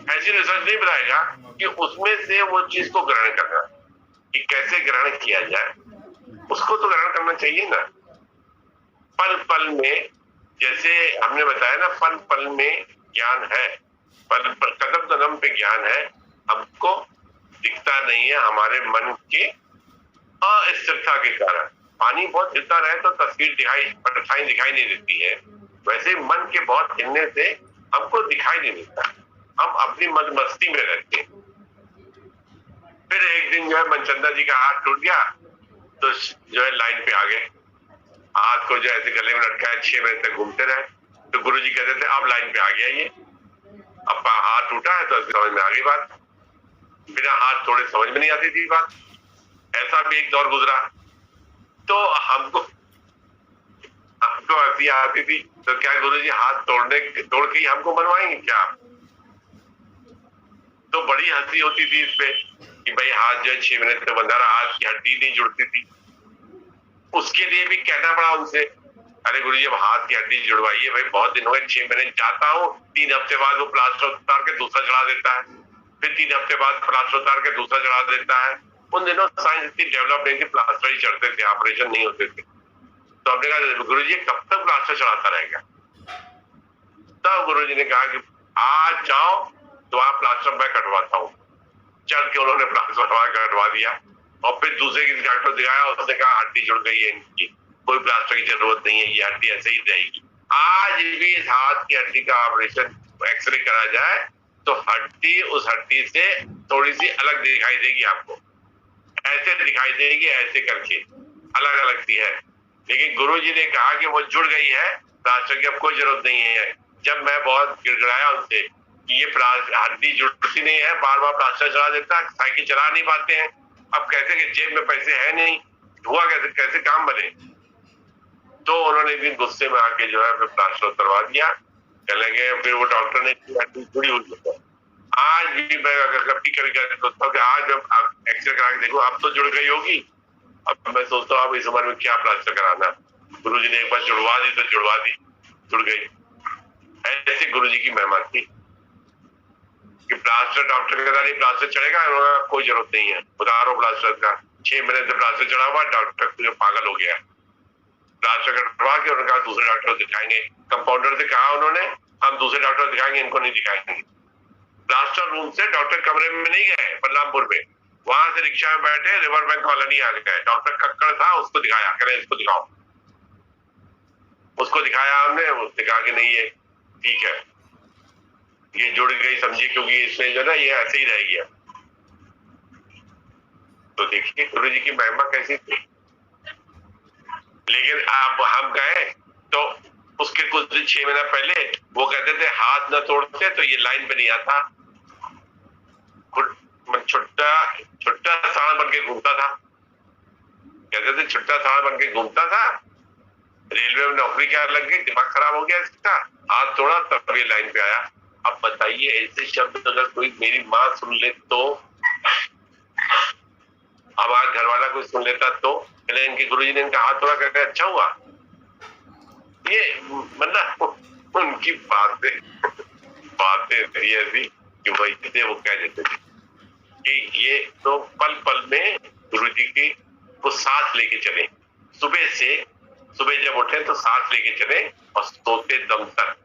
ऐसी रिसर्च नहीं बताएगा कि उसमें से वो चीज को ग्रहण करना, कि कैसे ग्रहण किया जाए, उसको तो ग्रहण करना चाहिए ना। पल पल में, जैसे हमने बताया ना, पल पल में ज्ञान है, कदम कदम पे ज्ञान है, हमको दिखता नहीं है हमारे मन के अस्थिरता के कारण। पानी बहुत हिलता रहे तो तस्वीर दिखाई नहीं देती है, वैसे मन के बहुत हिलने से हमको दिखाई नहीं देता, हम अपनी मस्ती में रहते हैं। फिर एक दिन जो है मनचंदा जी का हाथ टूट गया तो जो है लाइन पे आ गए, हाथ को जो ऐसे गले में लटकाया 6 महीने तक घूमते रहे। तो गुरुजी कहते थे अब लाइन पे आ गया ये, अब हाथ टूटा है तो समझ में आ गई बात, बिना हाथ थोड़े समझ में नहीं आती थी बात। ऐसा भी एक दौर गुजरा, तो हमको हंसी आती थी, तो क्या गुरुजी हाथ तोड़ के ही हमको बनवाएंगे क्या? तो बड़ी हंसी होती थी इस पे कि भाई हाथ जो है 6 महीने से बंधा रहा, हाथ की हड्डी नहीं जुड़ती थी। उसके लिए भी कहना पड़ा उनसे, अरे गुरुजी अब हाथ की हड्डी जुड़वाइए भाई, बहुत दिन हो गए, 6 महीने जाता हूँ, 3 हफ्ते बाद वो प्लास्टर उतार के दूसरा चढ़ा देता है, फिर 3 हफ्ते बाद प्लास्टर उतार के दूसरा चढ़ा देता है। उन दिनों साइंस इतनी डेवलप नहीं थी, प्लास्टर ही चढ़ते थे, ऑपरेशन नहीं होते थे। तो हमने कहा गुरुजी कब तक प्लास्टर चढ़ाता रहेगा? तब गुरुजी ने कहा कि आज जाओ तो वहां प्लास्टर मैं कटवाता हूँ। चल के उन्होंने प्लास्टर कटवा दिया और फिर दूसरे किसी डॉक्टर दिखाया, उसने कहा हड्डी जुड़ गई है इनकी, कोई प्लास्टर की जरूरत नहीं है, ये हड्डी ऐसे ही रहेगी। आज भी इस हाथ की हड्डी का ऑपरेशन एक्सरे करा जाए तो हड्डी उस हड्डी से थोड़ी सी अलग दिखाई देगी आपको, ऐसे दिखाई देगी, ऐसे करके अलग अलग सी है। लेकिन गुरुजी ने कहा कि वो जुड़ गई है, प्लास्टर की अब कोई जरूरत नहीं है। जब मैं बहुत गिड़गिड़ाया उनसे कि ये हड्डी जुड़ती नहीं है, बार बार प्लास्टर चला देता है, साइकिल चला नहीं पाते हैं, अब कैसे कि जेब में पैसे है नहीं, हुआ कैसे काम बने। तो उन्होंने भी गुस्से में आके जो है फिर प्लास्टर उतरवा दिया। कहने लगे, फिर वो डॉक्टर ने हड्डी जुड़ी हुई है। आज भी मैं अगर कभी सोचता हूँ कि आज मैं एक्सरे करा के देखूं, अब तो जुड़ गई होगी। अब मैं सोचता हूँ अब इस उम्र में क्या प्लास्टर कराना, गुरुजी ने एक बार जुड़वा दी तो जुड़वा दी, जुड़ गई। ऐसे गुरुजी की महिमा थी कि प्लास्टर डॉक्टर कहता नहीं प्लास्टर चढ़ेगा, कोई जरूरत नहीं है, उतारो प्लास्टर का। 6 महीने से प्लास्टर चढ़ा हुआ, डॉक्टर पागल हो गया। प्लास्टर कटवा के उन्होंने कहा दूसरे डॉक्टर दिखाएंगे। कंपाउंडर से कहा उन्होंने, हम दूसरे डॉक्टर दिखाएंगे, इनको नहीं दिखाएंगे। प्लास्टर रूम से डॉक्टर कमरे में नहीं गए बलरामपुर में, वहां से रिक्शा में बैठे रिवर बैंक कॉलोनी आ गए। डॉक्टर कक्कड़ था, उसको दिखाया, कह इसको दिखाओ। उसको दिखाया हमने, उसने कहा कि नहीं ये ठीक है, ये जुड़ गई समझिए, क्योंकि इसमें जो ना ये ऐसे ही रह गया। तो देखिए गुरुजी की महिमा कैसी थी। लेकिन अब हम गए तो उसके कुछ दिन 6 महीना पहले वो कहते थे हाथ न तोड़ते तो ये लाइन पे नहीं आता। छुट्टा साण बन के घूमता था, कहते थे छुट्टा साण बन के घूमता था, रेलवे में नौकरी क्या लग गई, दिमाग खराब हो गया इसका, हाथ तोड़ा तब ये लाइन पे आया। अब बताइए ऐसे शब्द अगर कोई मेरी माँ सुन ले तो, हमारा घर वाला कोई सुन लेता तो, इनके गुरुजी ने इनका हाथ तोड़ा करके अच्छा हुआ। ये मतलब उनकी बातें थी ऐसी कि वही थे, वो कह देते थे कि ये तो पल पल में गुरुजी की को साथ लेके चले। सुबह जब उठे तो साथ लेके चले और सोते दम तक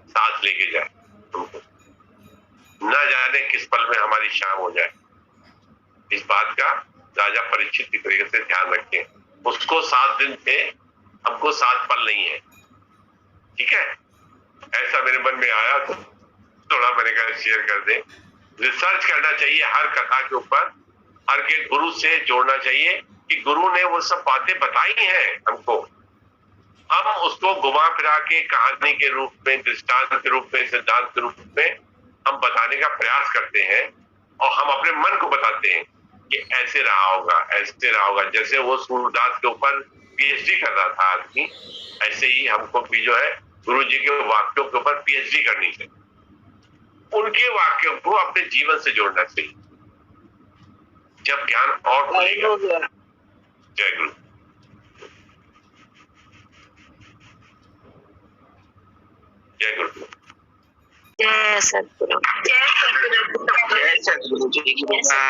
साथ लेके जाए तुमको, न जाने किस पल में हमारी शाम हो जाए। इस बात का राजा परीक्षित की तरीके से ध्यान रखें। उसको 7 दिन थे, हमको 7 पल नहीं है, ठीक है। ऐसा मेरे मन में आया तो थोड़ा मैंने कहा शेयर कर दे। रिसर्च करना चाहिए हर कथा के ऊपर, हर के गुरु से जोड़ना चाहिए कि गुरु ने वो सब बातें बताई हैं हमको, हम उसको घुमा फिरा के कहानी के रूप में, दृष्टांत के रूप में, सिद्धांत के रूप में हम बताने का प्रयास करते हैं और हम अपने मन को बताते हैं कि ऐसे रहा होगा, ऐसे रहा होगा। जैसे वो सूरदास के ऊपर पीएचडी कर रहा था आदमी, ऐसे ही हमको भी जो है गुरु जी के वाक्यों के ऊपर पीएचडी करनी चाहिए, उनके वाक्यों को अपने जीवन से जोड़ना चाहिए, जब ज्ञान और खुलेगा। जय गुरु। जय गुरु। जय सद्गुरु। जय सद्गुरु जी की कृपा।